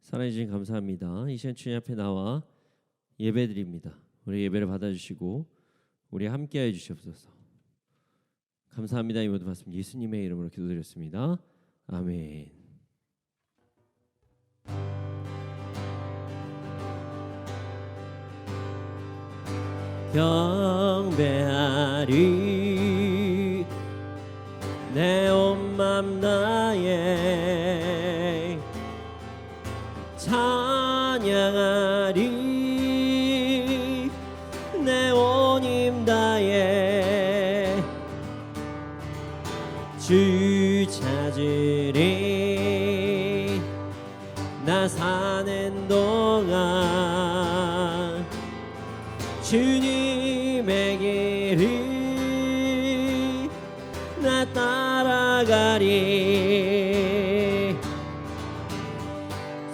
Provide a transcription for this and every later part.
사랑해 주신 감사합니다. 이 시간 주님 앞에 나와 예배드립니다. 우리 예배를 받아주시고 우리 함께하여 주시옵소서. 감사합니다. 이 모든 말씀 예수님의 이름으로 기도드렸습니다. 아멘. 경배하리 내 온 맘 다해 찬양하리 내 온 힘 다해 주 찾으리 나 사는 동안 주님의 길을 나 따라가리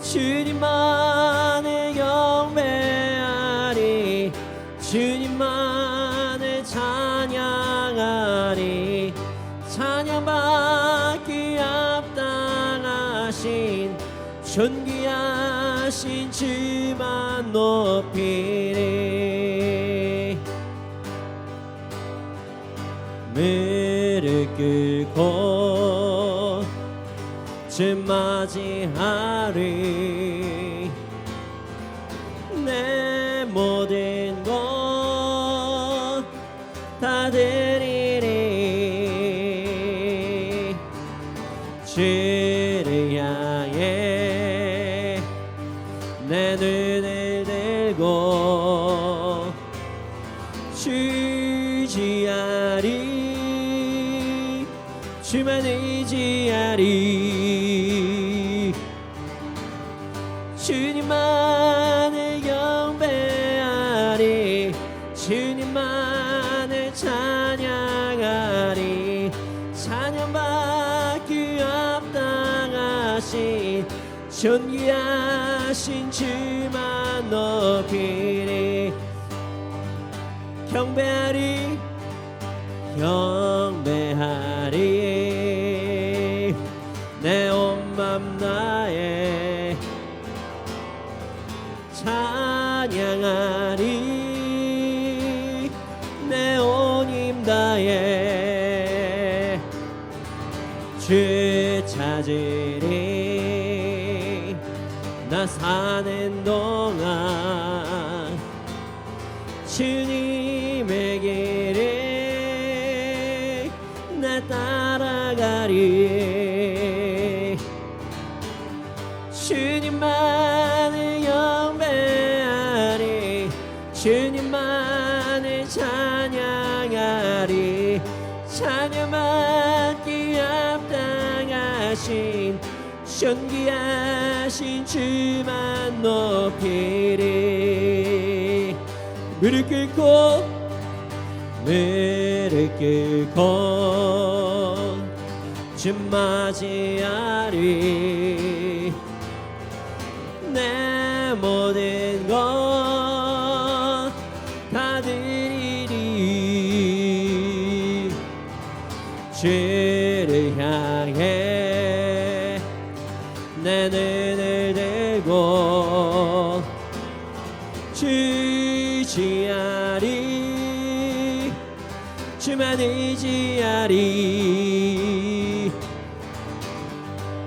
주님만을 경배하리 주님만을 찬양하리 찬양받기 합당하신 존귀하신 주만 높이리 무릎 꿇고 주 맞이하리 내 모든 것 다 드리리 주를 향해 내 눈을 들고 주지하리 주만 의지하리 주님만을 경배하리 주님만을 찬양하리 찬양받기 합당하신 존귀하신 주만 높이리 경배하리 경배하리 내 온 맘 다해 찬양하리 내 온 힘 다해 주 찾으리 나 사는 동안 주님의 길을 나 따라가리 주님만을 경배하리 주님만을 찬양하리 찬양받기 합당하신 존귀하신 주만 높이리 무릎 꿇고 주 맞이하리 내 모든 것 다 드리리 주를 향해 내 눈을 들고 주지하리 주만 의지하리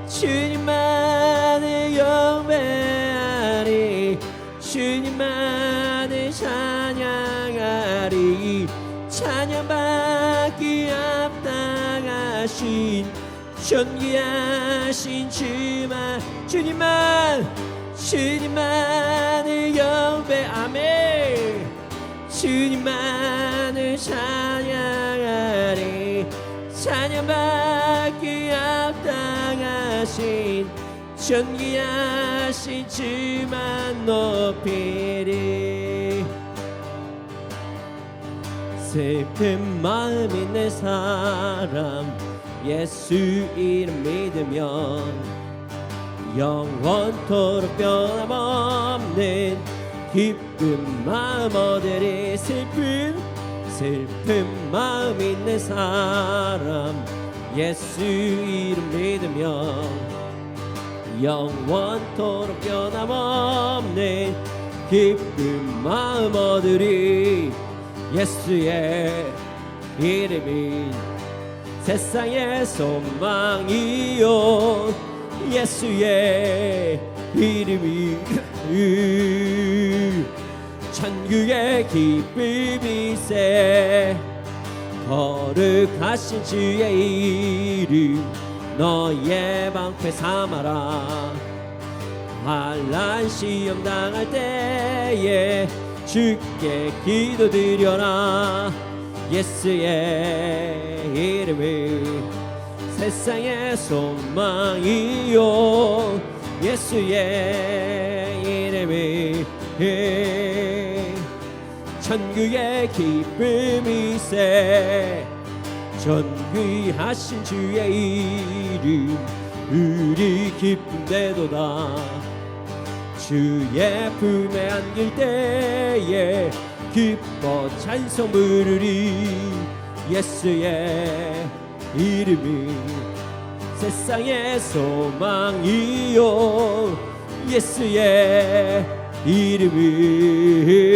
주님만을 경배하리 주님만을 찬양하리 찬양받기 합당하신 존귀하신 주님만을 경배 아멘 주님만을 찬양하리 찬양받기 합당하신 존귀하신 주만 높이리 슬픈 마음 있는 사람 예수 이름 믿으면 영원토록 변함없는 기쁜 마음 얻으리 슬픈 마음 있는 사람 예수 이름 믿으면 영원토록 변함없는 기쁜 마음 얻으리. 예수의 이름이 세상의 소망이요 예수의 이름이 천국의 기쁨이세. 거룩하신 주의 이름 너의 방패 삼아라. 환난 시험 당할 때에 주께 기도드려라. 예수의 이름이 세상의 소망이요 예수의 이름이 천국의 기쁨이세. 존귀하신 주의 이름 우리 기쁨되도다. 주의 품에 안길 때에 기뻐 찬송 부르리. 예수의 이름이 세상의 소망이요 예수의 이름이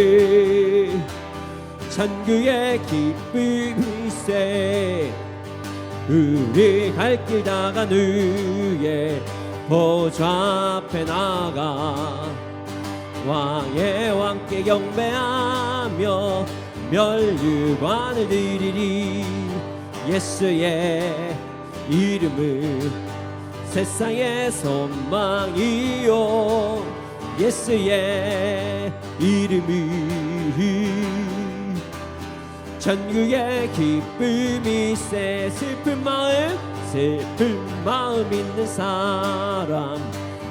천국의 기쁨이세. 우리 갈 길 다간 후에 보좌 앞에 나가 왕의 왕께 경배하며 멸류관을 드리리. 예수의 이름은 세상의 소망이요 예수의 이름이 천국의 기쁨이세. 슬픈 마음 있는 사람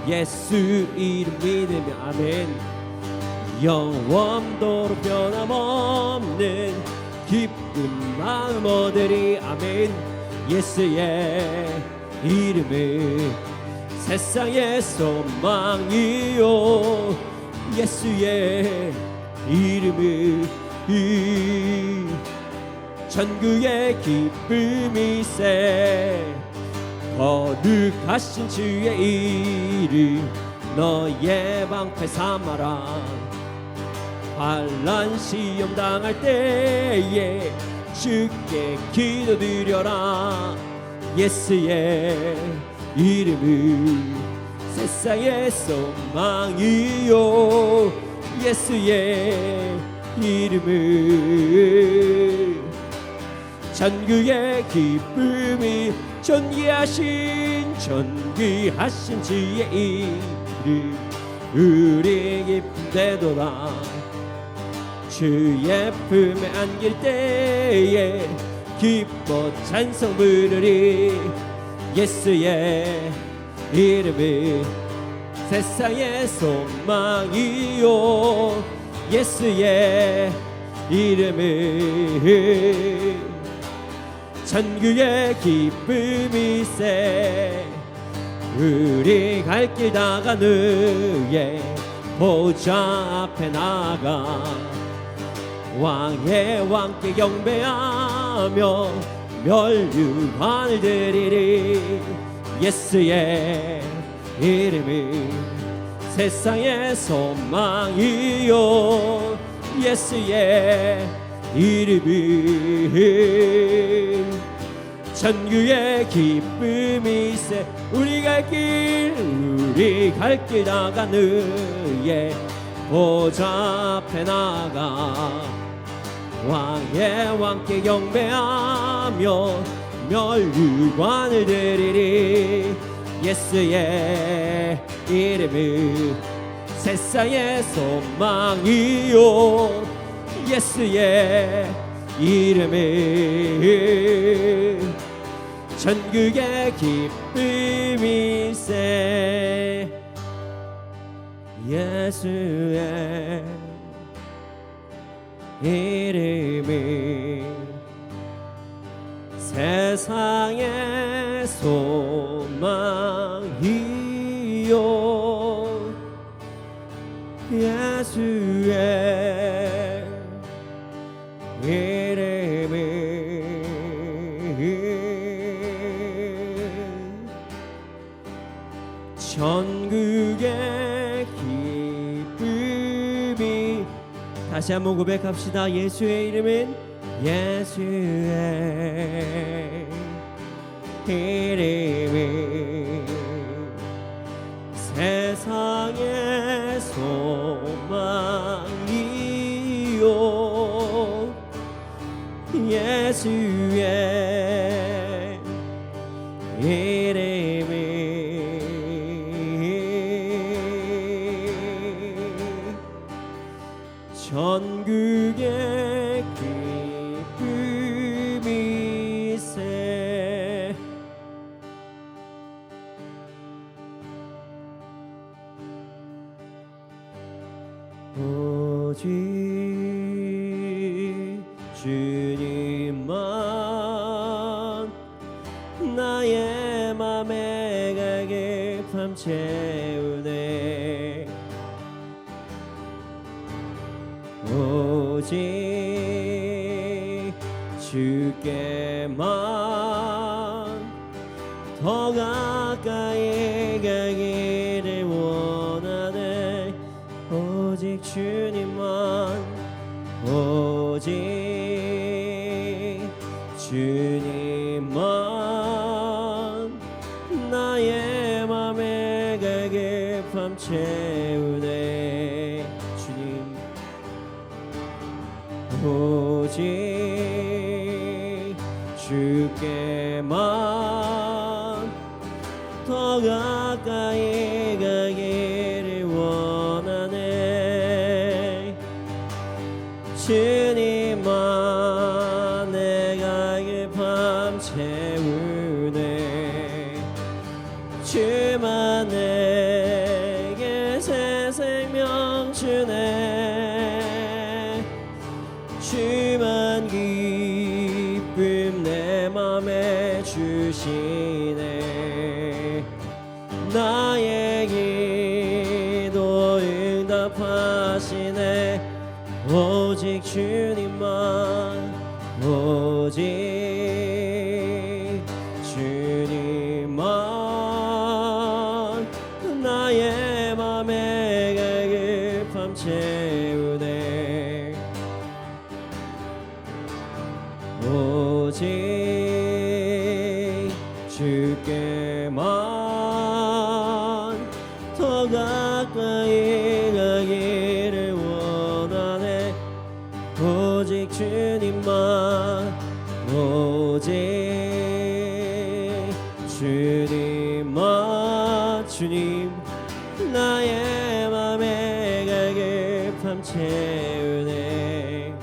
예수 이름 믿으며 아멘. 영원토록 변함없는 기쁜 마음 얻으리. 아멘. 예수의 이름은 세상의 소망이요 예수의 이름은 천국의 기쁨이세. 거룩하신 주의 이름 너의 방패 삼아라. 환난 시험 당할 때에 주께 기도드려라. 예수의 이름은 세상의 소망이요 예수의 이름은 천국의 기쁨이 존귀하신 주의 이름 우리 기쁨되도다. 주의 품에 안길 때에 기뻐 찬송 부르리. 예수의 이름은 세상의 소망이요 예수의 이름은 천국의 기쁨이세. 우리 갈 길 다간 후에 보좌 앞에 나가 왕의 왕께 경배하며 멸류관을 드리리. 예수의 이름이 세상의 소망이요 예수의 이름이 천국의 기쁨이세. 우리 갈 길 나간 후에 보좌 앞에 나가 왕의 왕께 경배하며 멸류관을 드리리. 예수의 이름은 세상의 소망이요 예수의 이름은 천국의 기쁨이세. 예수의 이름이 세상의 소망이요 예수의 이름이 다시 한번 고백합시다. 예수의 이름은 예수의 이름이 세상의 소망이요 예수의 이름이 전국의 기쁨이세. 오직 주님만 나의 맘에 가게 밤 채우네. 오직 주께만 더 가까이 가기를 원하네. 오직 주님만 오직 주님만 나의 맘에 가게 밤 채우네. 주님 오직 주께만 더 가까이 가기를 원하네. 주님만 내가 이 밤 채우네. 주만 내게 새 생명 주네. 주만 기쁨 내 맘에 주시네. 나의 기도 응답하시네. 오직 주님만 오직 주님만 나의 맘에 가게 밤 채우네. 오직 주께만 더 가까이 가기를 원하네. 오직 주님만 오직 주님만 주님 나의 맘에 가게 밤 채우네.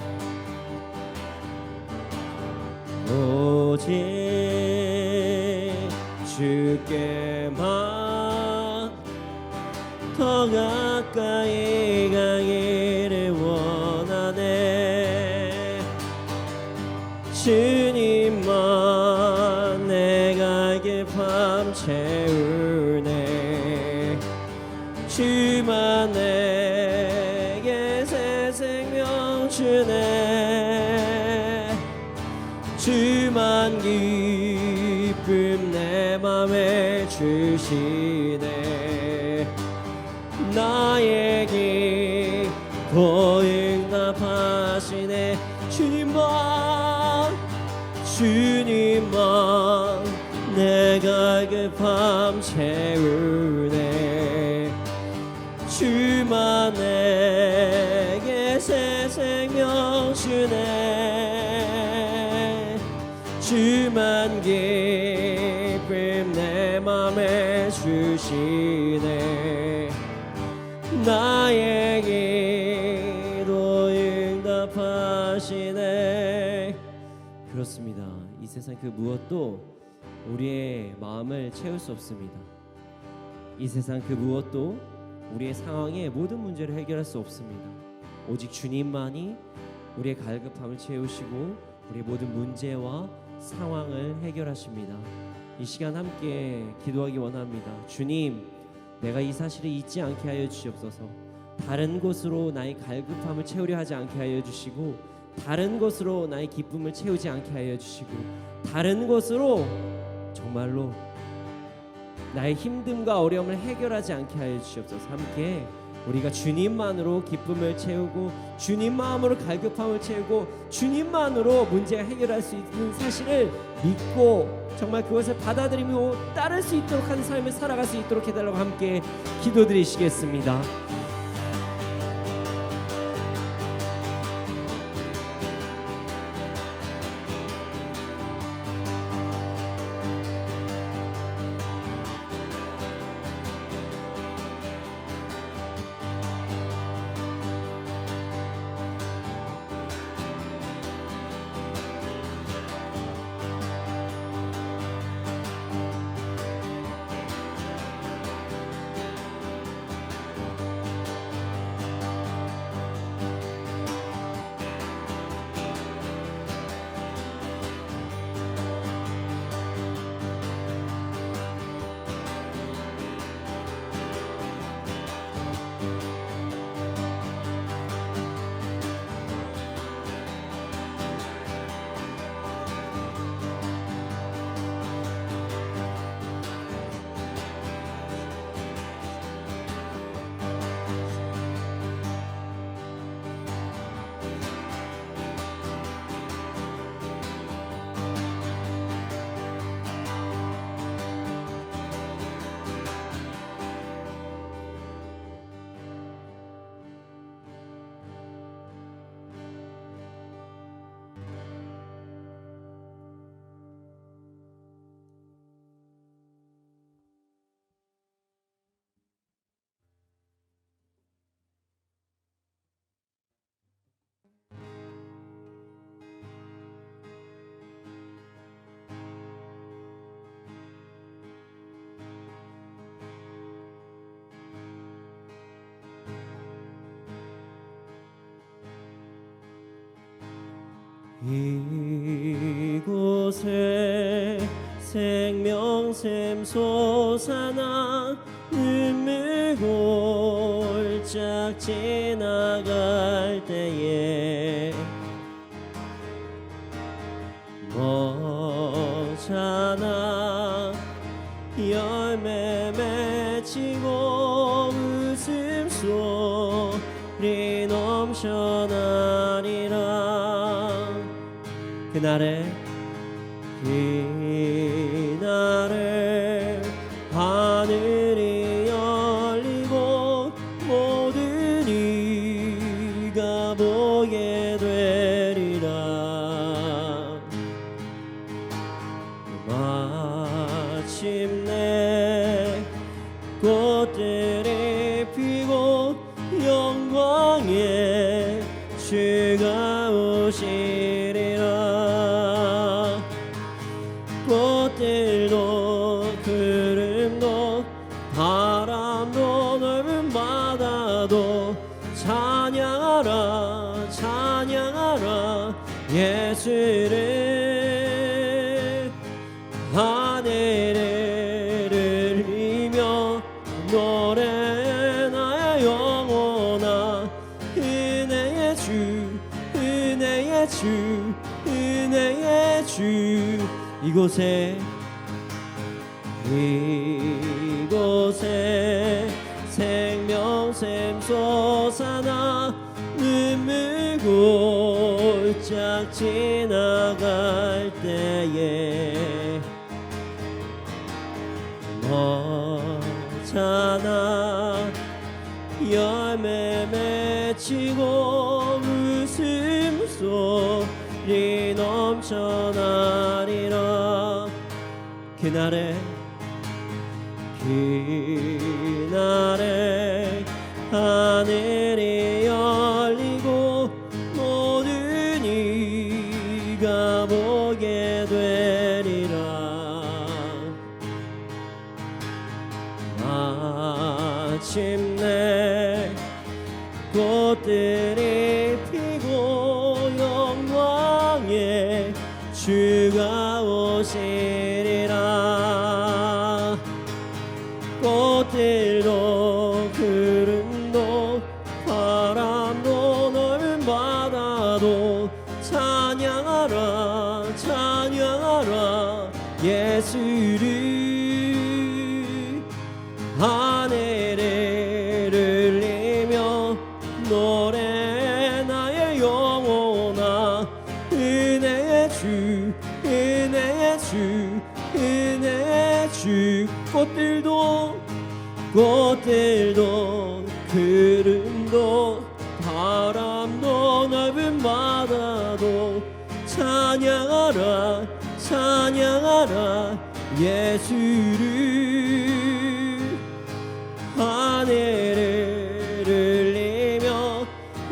오직 주께만 더 가까이 가기를 원하네. 주님만 내가 이 밤 채우네. 주만 내게 새 생명 주네. 주만 기쁨 내 맘에 주시네. 나의 기도 응답하시네. 주님만 주님만 내가 그 밤 채우네. 주만 내게 새 생명 주네. 주만 기쁨 내 맘에 주시네. 나의 기도 응답하시네. 그렇습니다. 이 세상 그 무엇도 우리의 마음을 채울 수 없습니다. 이 세상 그 무엇도 우리의 상황의 모든 문제를 해결할 수 없습니다. 오직 주님만이 우리의 갈급함을 채우시고 우리의 모든 문제와 상황을 해결하십니다. 이 시간 함께 기도하기 원합니다. 주님, 내가 이 사실을 잊지 않게 하여 주시옵소서. 다른 곳으로 나의 갈급함을 채우려 하지 않게 하여 주시고, 다른 곳으로 나의 기쁨을 채우지 않게 하여 주시고, 다른 곳으로 정말로 나의 힘듦과 어려움을 해결하지 않게 하여 주시옵소서. 함께 우리가 주님만으로 기쁨을 채우고 주님 마음으로 갈급함을 채우고 주님만으로 문제가 해결할 수 있는 사실을 믿고 정말 그것을 받아들이며 따를 수 있도록 하는 삶을 살아갈 수 있도록 해달라고 함께 기도드리시겠습니다. 이곳에 생명샘 솟아나 눈물 골짝 지나갈 때에 머잖아 열매 맺히고 웃음소리 넘쳐나리라. 그날에 하늘이 열리고 모든 이가 보게 되리라. 마침내 꽃들이 피고 영광의 주가 오시리라. 꽃들도 구름도 바람도 넓은 바다도 찬양하라 찬양하라 예수를. 하늘을 흘리며 노래 나의 영혼아 은혜의 주 은혜의 주 은혜의 주. 이곳에 생명샘 솟아나 눈물 골짝 지나갈 때에 머잖아 열매 맺히고 웃음소리 넘쳐나리라. 그날에 하늘이 열리고 모든 이가 보게 되리라. 마침내 꽃들이 피고 영광의 주가 오시리라. 꽃들도 구름도 바람도 넓은 바다도 찬양하라 찬양하라 예수를. 하늘을 흘리 은혜의 주 은혜의 주 은혜의 주 꽃들도 구름도 바람도 넓은 바다도 찬양하라 찬양하라 예수를 하늘을 울리며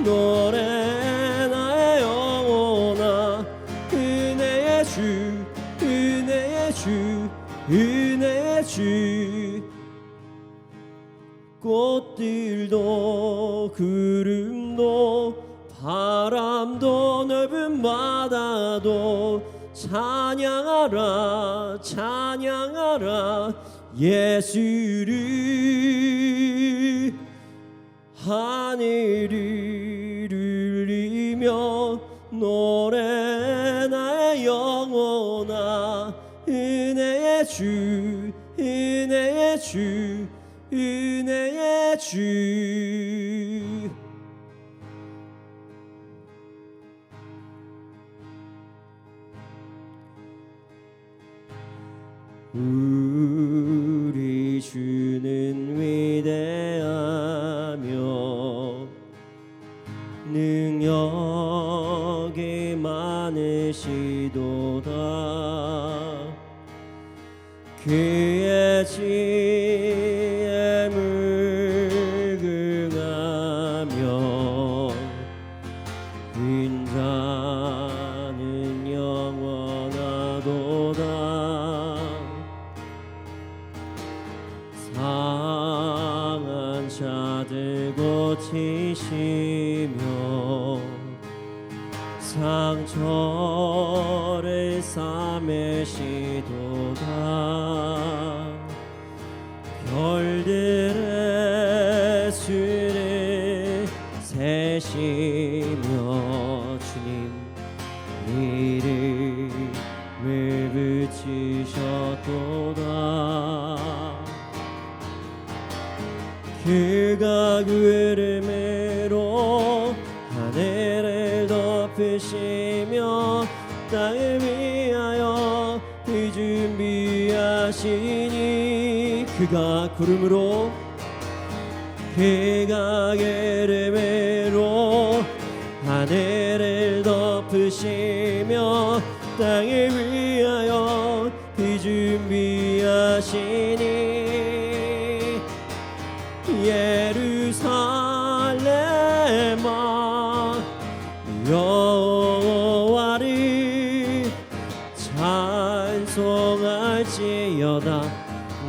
노래 나의 영혼아 은혜의 주 은혜의 주 은혜의 주 꽃들도 구름도 바람도 넓은 바다도 찬양하라 찬양하라 예수를 하늘을 울리며 노래 나의 영혼아 은혜의 주 은혜의 주 은혜의 주 우리 주는 위대하며 능력이 많으시도다 그의 지혜 무궁하며 인자는 영원하도다 상한 자들 고치시며 상처를 싸매시도다 별들의 수를 세시며 주님 이름을 붙이셨도다 그가 구름으로 하늘을 덮으시며 땅을 위하여 준비하시니 그가 구름으로 하늘을 덮으시며 땅을 위하여 준비하시니 예루살렘아 여호와를 찬송할지어다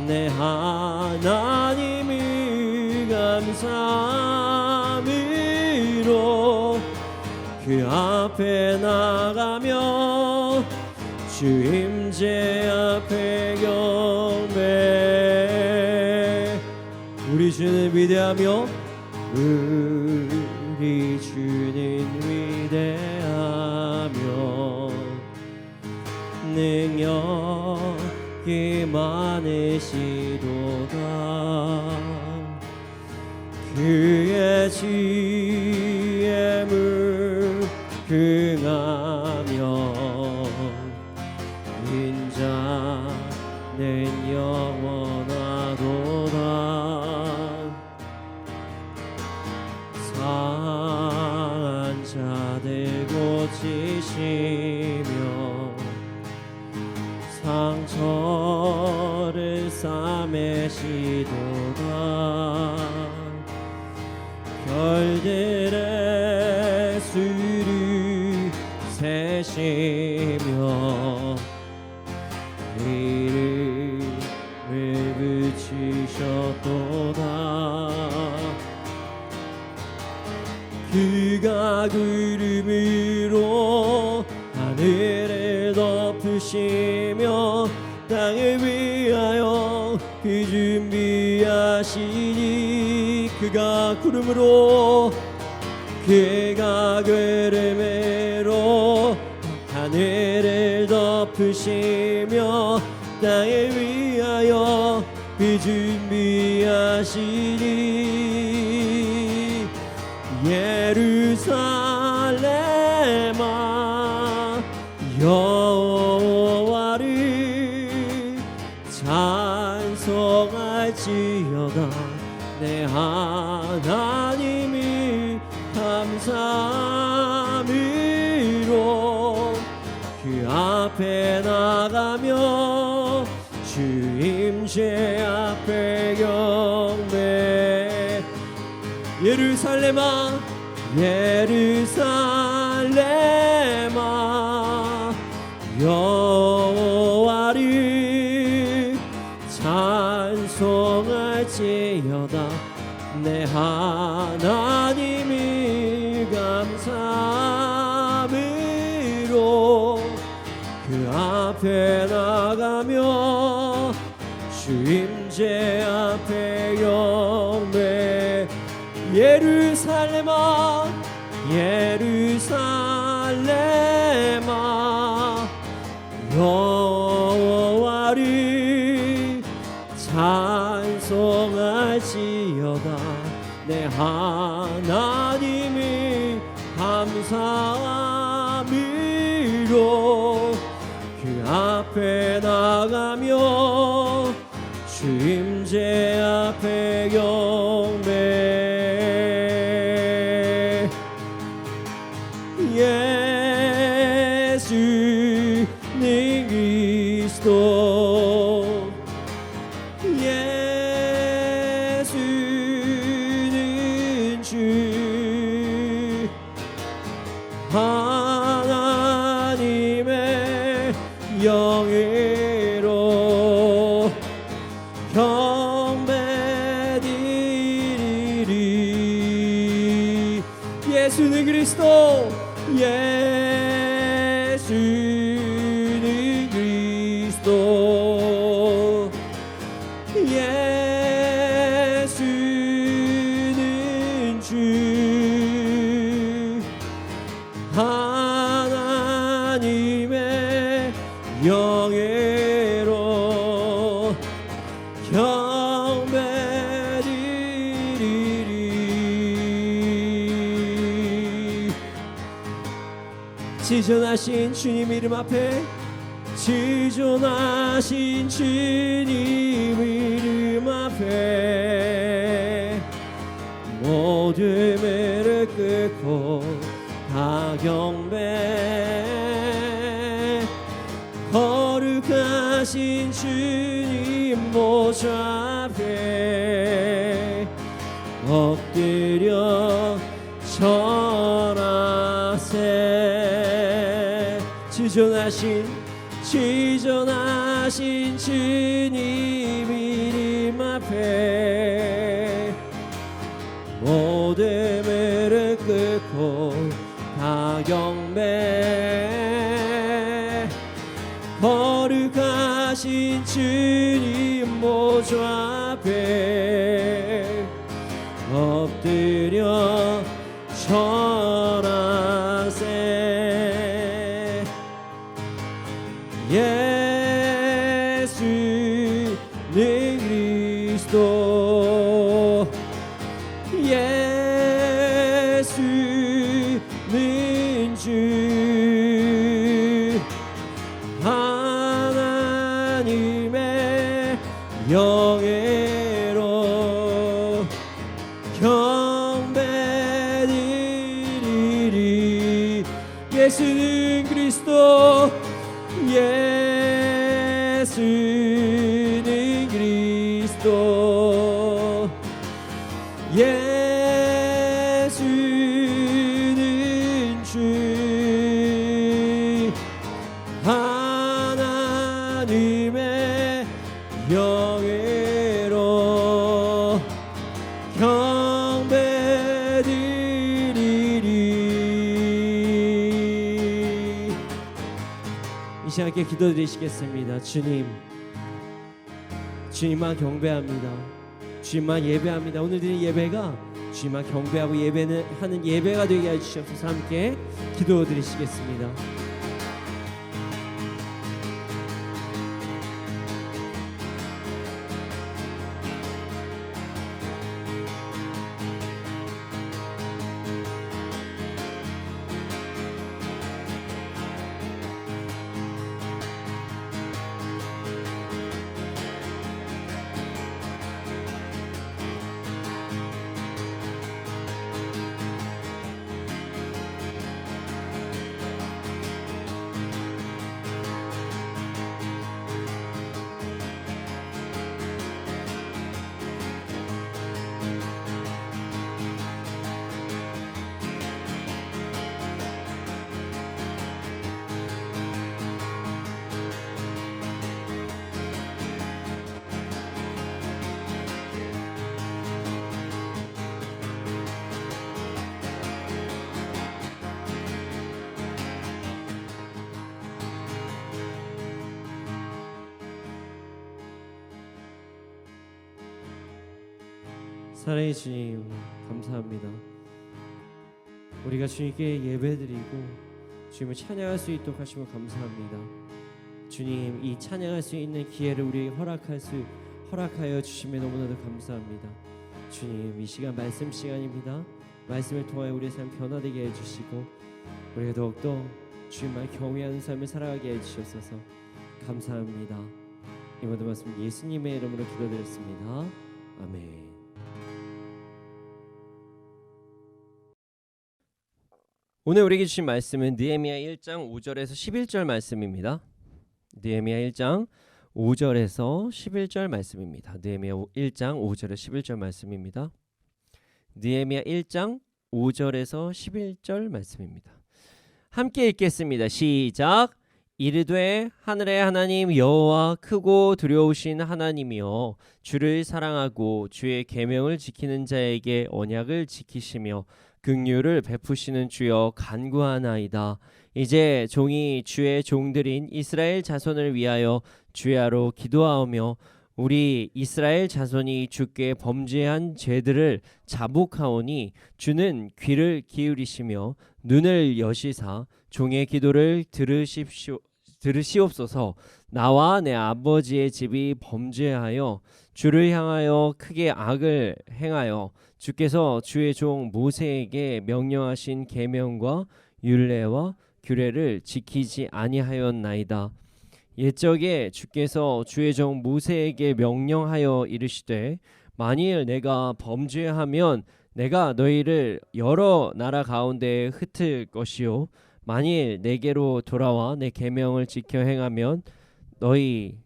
내 하나님을 감사함으로 그 앞에 나가며 주 임재 앞에 경배 우리 주는 위대하며 우리 주는 위대하며 능력이 많으시도다 그의 지혜 무궁하며 인자는 영원하도다 상한 자들 고치시며 상처를 싸매시도다 별들의 수를 세시며 이름을 붙이셨도다 그가 구름으로 하늘을 덮으시며 땅을 위하여 준비하시니 그가 구름으로 하늘을 덮으시며 땅을 위하여 준비하시니 예루살렘아 여호와를 찬송할지어다. 내 하나님이 감사함으로 그 앞에 나가며 주임제 앞에 경배. 예루살렘아 예루살렘아 여호와를 찬송할지어다. 내 하나님이 감사함으로 그 앞에 나가며 주임제 앞에 경배. 예루살렘아 예루살렘아 여호와를 찬송할지어다. 내 하나님이 감사함으로 그 앞에 나가며 주임제 앞에 경배. 예수님 그리스도 예수는 주 하나님의 영예로 경배드리리. 예수는 그리스도 예수는 그리스도 예수는 주 하나님의 영예로 경배드리리. 지존하신 주님 이름 앞에 지존하신 주님 이름 앞에 모든 매를 끊고 다 경배. 거룩하신 주님 보좌 앞에 엎드려 절하세. 지존하신 주님 이름 앞에 모든 매를 끊고 다 경배. 거룩하신 주님 보좌 앞에 엎드려 절하세. 예수는 그리스도 예수는 주 하나님의 영예로 경배드리리. 예수는 그리스도 예수는 그리스도 예수는 주 하나님의 영예로 경배드리리. 이 시간에 기도드리시겠습니다. 주님만 경배합니다. 주님만 예배합니다. 오늘 드린 예배가 주님만 경배하고 하는 예배가 되게 해주시옵소서. 함께 기도드리시겠습니다. 사랑의 주님, 감사합니다. 우리가 주님께 예배드리고 주님을 찬양할 수 있도록 하시면 감사합니다. 주님, 이 찬양할 수 있는 기회를 우리에게 허락하여 주심에 너무나도 감사합니다. 주님, 이 시간 말씀 시간입니다. 말씀을 통하여 우리의 삶 변화되게 해주시고 우리가 더욱더 주님만 경외하는 삶을 살아가게 해주셔서 감사합니다. 이 모든 말씀 예수님의 이름으로 기도드렸습니다. 아멘. 오늘 우리에게 주신 말씀은 느헤미야 1장 5절에서 11절 말씀입니다. 느헤미야 1장 5절에서 11절 말씀입니다. 느헤미야 1장 5절에서 11절 말씀입니다. 느헤미야 1장 5절에서 11절 말씀입니다. 함께 읽겠습니다. 시작. 이르되 하늘의 하나님 여호와 크고 두려우신 하나님이여 주를 사랑하고 주의 계명을 지키는 자에게 언약을 지키시며 긍휼을 베푸시는 주여 간구하나이다. 이제 종이 주의 종들인 이스라엘 자손을 위하여 주야로 기도하오며 우리 이스라엘 자손이 주께 범죄한 죄들을 자복하오니 주는 귀를 기울이시며 눈을 여시사 종의 기도를 들으시옵소서. 나와 내 아버지의 집이 범죄하여 주를 향하여 크게 악을 행하여 주께서 주의 종 모세에게 명령하신 계명과 율례와 규례를 지키지 아니하였나이다. 옛적에 주께서 주의 종 모세에게 명령하여 이르시되 만일 내가 범죄하면 내가 너희를 여러 나라 가운데에 흩을 것이요 만일 내게로 돌아와 내 계명을 지켜 행하면 너희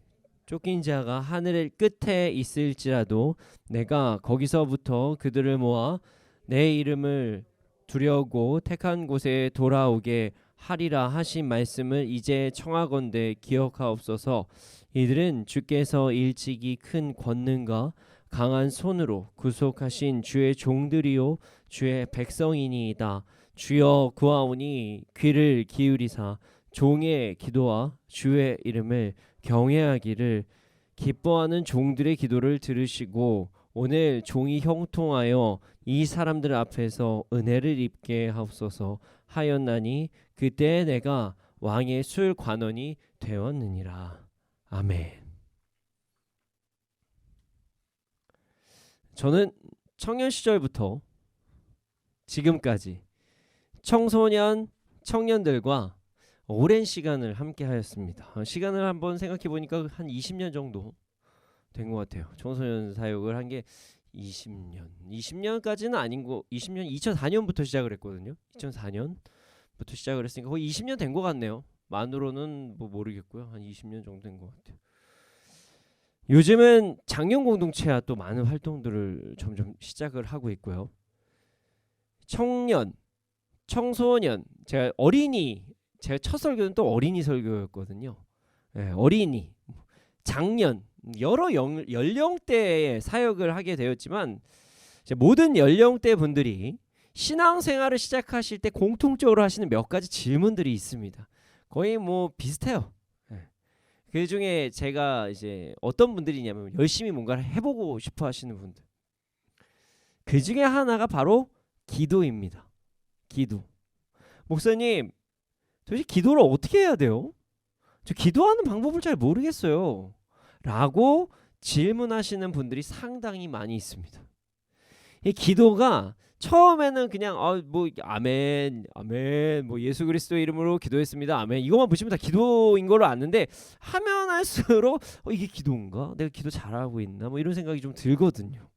쫓긴 자가 하늘의 끝에 있을지라도 내가 거기서부터 그들을 모아 내 이름을 두려고 택한 곳에 돌아오게 하리라 하신 말씀을 이제 청하건대 기억하옵소서. 이들은 주께서 일찍이 큰 권능과 강한 손으로 구속하신 주의 종들이요 주의 백성이니이다. 주여 구하오니 귀를 기울이사 종의 기도와 주의 이름을 경외하기를 기뻐하는 종들의 기도를 들으시고 오늘 종이 형통하여 이 사람들 앞에서 은혜를 입게 하옵소서 하였나니 그때 내가 왕의 술 관원이 되었느니라. 아멘. 저는 청년 시절부터 지금까지 청소년, 청년들과 오랜 시간을 함께 하였습니다. 시간을 한번 생각해 보니까 한 20년 정도 된 것 같아요. 청소년 사역을 한 게 20년까지는 아닌 거 2004년부터 시작을 했거든요. 2004년부터 시작을 했으니까 거의 20년 된 것 같네요. 만으로는 뭐 모르겠고요. 한 20년 정도 된 것 같아요. 요즘은 장년 공동체와 또 많은 활동들을 점점 시작을 하고 있고요. 청년, 청소년, 제가 첫 설교는 또 어린이 설교였거든요. 네, 어린이, 장년, 여러 연령대의 사역을 하게 되었지만 모든 연령대 분들이 신앙생활을 시작하실 때 공통적으로 하시는 몇 가지 질문들이 있습니다. 거의 뭐 비슷해요. 네. 그 중에 제가 이제 어떤 분들이냐면 열심히 뭔가를 해보고 싶어 하시는 분들. 그 중에 하나가 바로 기도입니다. 기도. 목사님, 도대체 기도를 어떻게 해야 돼요? 저 기도하는 방법을 잘 모르겠어요. 라고 질문하시는 분들이 상당히 많이 있습니다. 이 기도가 처음에는 그냥 뭐 아멘, 아멘, 뭐 예수 그리스도의 이름으로 기도했습니다, 아멘, 이것만 보시면 다 기도인 걸로 아는데 하면 할수록 이게 기도인가? 내가 기도 잘하고 있나? 뭐 이런 생각이 좀 들거든요.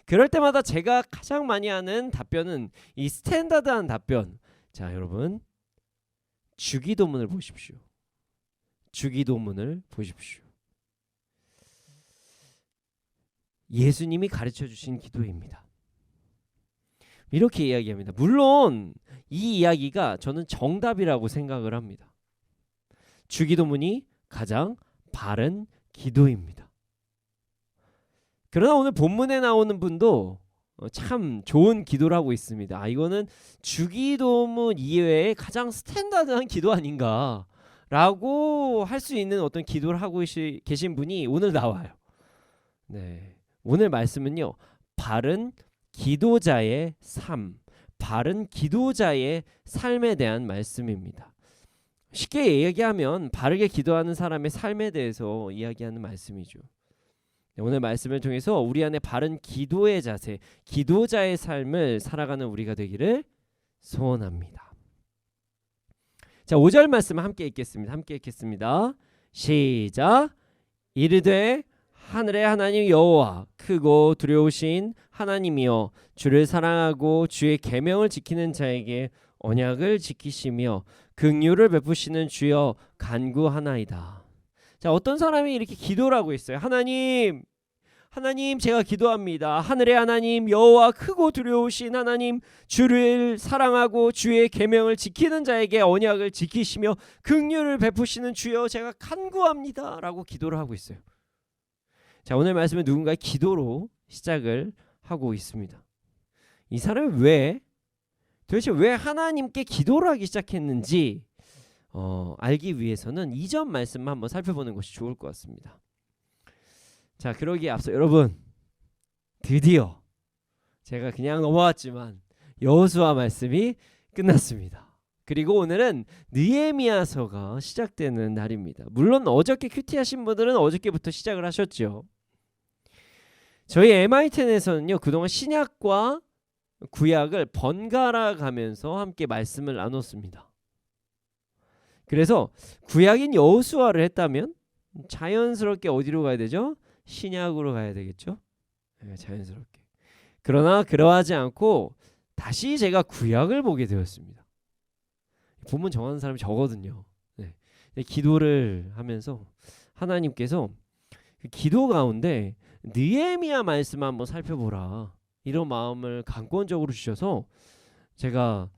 그럴 때마다 제가 가장 많이 하는 답변은 이 스탠다드한 답변. 자, 여러분, 주기도문을 보십시오. 주기도문을 보십시오. 예수님이 가르쳐 주신 기도입니다. 이렇게 이야기합니다. 물론 이 이야기가 저는 정답이라고 생각을 합니다. 주기도문이 가장 바른 기도입니다. 그러나 오늘 본문에 나오는 분도 참 좋은 기도를 하고 있습니다. 이거는 주기도문 이외에 가장 스탠다드한 기도 아닌가 라고 할 수 있는 어떤 기도를 하고 계신 분이 오늘 나와요. 네, 오늘 말씀은요, 바른 기도자의 삶, 바른 기도자의 삶에 대한 말씀입니다. 쉽게 얘기하면 바르게 기도하는 사람의 삶에 대해서 이야기하는 말씀이죠. 오늘 말씀을 통해서 우리 안에 바른 기도의 자세, 기도자의 삶을 살아가는 우리가 되기를 소원합니다. 자, 5절 말씀 함께 읽겠습니다. 시작. 이르되 하늘의 하나님 여호와 크고 두려우신 하나님이여 주를 사랑하고 주의 계명을 지키는 자에게 언약을 지키시며 긍휼을 베푸시는 주여 간구하나이다. 자, 어떤 사람이 이렇게 기도를 하고 있어요. 하나님 제가 기도합니다. 하늘의 하나님 여호와 크고 두려우신 하나님 주를 사랑하고 주의 계명을 지키는 자에게 언약을 지키시며 긍휼을 베푸시는 주여 제가 간구합니다 라고 기도를 하고 있어요. 자, 오늘 말씀은 누군가의 기도로 시작을 하고 있습니다. 이 사람이 도대체 왜 하나님께 기도를 하기 시작했는지 알기 위해서는 이전 말씀만 한번 살펴보는 것이 좋을 것 같습니다. 자, 그러기에 앞서 여러분, 드디어 제가 그냥 넘어왔지만 여호수아 말씀이 끝났습니다. 그리고 오늘은 느헤미야서가 시작되는 날입니다. 물론 어저께 큐티 하신 분들은 어저께부터 시작을 하셨죠. 저희 MITN에서는요, 그동안 신약과 구약을 번갈아 가면서 함께 말씀을 나눴습니다. 그래서 구약인 여호수아를 했다면 자연스럽게 어디로 가야 되죠? 신약으로 가야 되겠죠? 네, 자연스럽게. 그러나 그러하지 않고 다시 제가 구약을 보게 되었습니다. 본문 정하는 사람이 저거든요. 네. 기도를 하면서 하나님께서 기도 가운데 느헤미야 말씀 한번 살펴보라 이런 마음을 강권적으로 주셔서 제가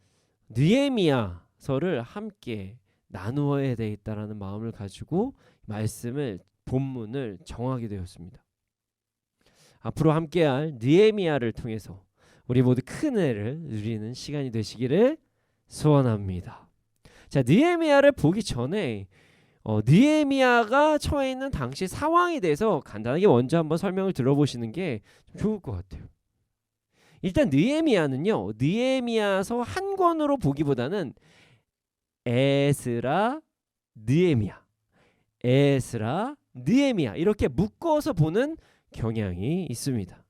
느헤미야서를 함께 나누어야 되겠다라는 마음을 가지고 말씀을 본문을 정하게 되었습니다. 앞으로 함께할 느헤미야를 통해서 우리 모두 큰 은혜를 누리는 시간이 되시기를 소원합니다. 자, 느헤미야를 보기 전에 느헤미야가 처해 있는 당시 상황에 대해서 간단하게 먼저 한번 설명을 들어보시는 게 좋을 것 같아요. 일단 느헤미야는요, 느헤미야서 한 권으로 보기보다는 에스라, 느헤미야, 에스라, 느헤미야 이렇게 묶어서 보는 경향이 있습니다.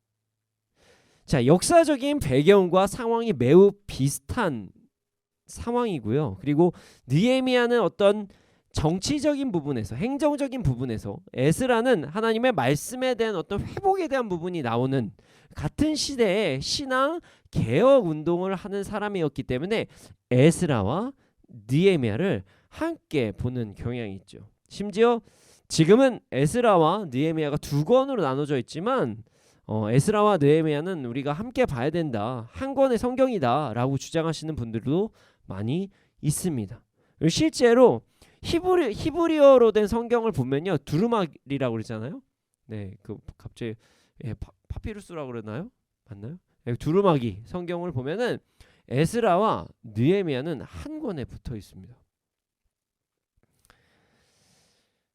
자, 역사적인 배경과 상황이 매우 비슷한 상황이고요. 그리고 느헤미야는 어떤 정치적인 부분에서, 행정적인 부분에서, 에스라는 하나님의 말씀에 대한 어떤 회복에 대한 부분이 나오는 같은 시대에 신앙 개혁 운동을 하는 사람이었기 때문에 에스라와 느헤미야를 함께 보는 경향이 있죠. 심지어 지금은 에스라와 느헤미야가 두 권으로 나눠져 있지만 에스라와 느헤미야는 우리가 함께 봐야 된다, 한 권의 성경이다 라고 주장하시는 분들도 많이 있습니다. 실제로 히브리어로 된 성경을 보면요, 두루마리라고 그러잖아요. 네, 그 갑자기 파피루스라고 그러나요? 맞나요? 네, 두루마기 성경을 보면은 에스라와 느헤미야는 한 권에 붙어 있습니다.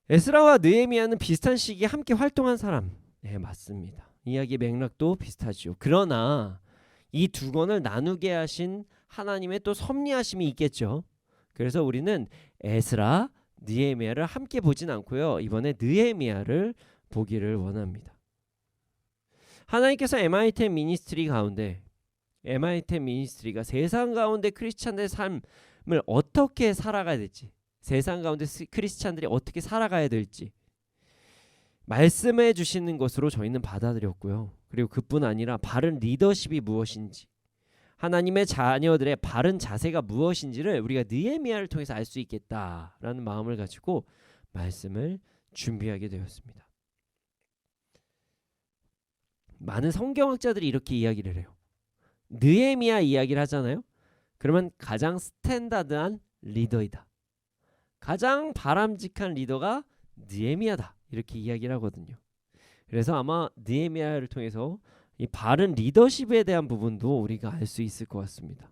에스라와 느헤미야는 비슷한 시기에 함께 활동한 사람, 네, 맞습니다. 이야기의 맥락도 비슷하죠. 그러나 이 두 권을 나누게 하신 하나님의 또 섭리하심이 있겠죠. 그래서 우리는 에스라, 느헤미야를 함께 보진 않고요, 이번에 느헤미야를 보기를 원합니다. 하나님께서 MITN 미니스트리 가운데, MITN 미니스트리가 세상 가운데 크리스찬들의 삶을 어떻게 살아가야 될지, 세상 가운데 크리스찬들이 어떻게 살아가야 될지 말씀해 주시는 것으로 저희는 받아들였고요. 그리고 그뿐 아니라 바른 리더십이 무엇인지, 하나님의 자녀들의 바른 자세가 무엇인지를 우리가 느헤미야를 통해서 알 수 있겠다라는 마음을 가지고 말씀을 준비하게 되었습니다. 많은 성경학자들이 이렇게 이야기를 해요. 느헤미야 이야기를 하잖아요. 그러면 가장 스탠다드한 리더이다, 가장 바람직한 리더가 느헤미야다, 이렇게 이야기를 하거든요. 그래서 아마 느헤미야를 통해서 이 바른 리더십에 대한 부분도 우리가 알 수 있을 것 같습니다.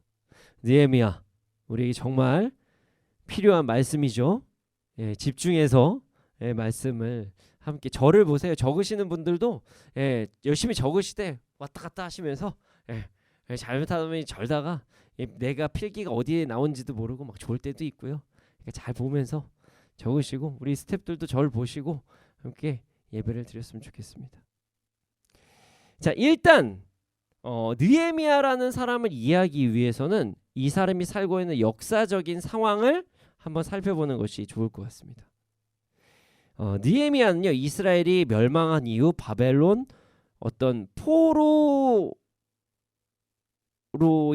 느헤미야, 우리에게 정말 필요한 말씀이죠. 예, 집중해서 말씀을 함께, 저를 보세요. 적으시는 분들도 열심히 적으시되 왔다 갔다 하시면서 잘못하면 절다가 내가 필기가 어디에 나온지도 모르고 막 좋을 때도 있고요. 그러니까 잘 보면서 적으시고 우리 스태프들도 저를 보시고 함께 예배를 드렸으면 좋겠습니다. 자, 일단 느헤미야라는 사람을 이해하기 위해서는 이 사람이 살고 있는 역사적인 상황을 한번 살펴보는 것이 좋을 것 같습니다. 느헤미야는요, 이스라엘이 멸망한 이후 바벨론 어떤 포로로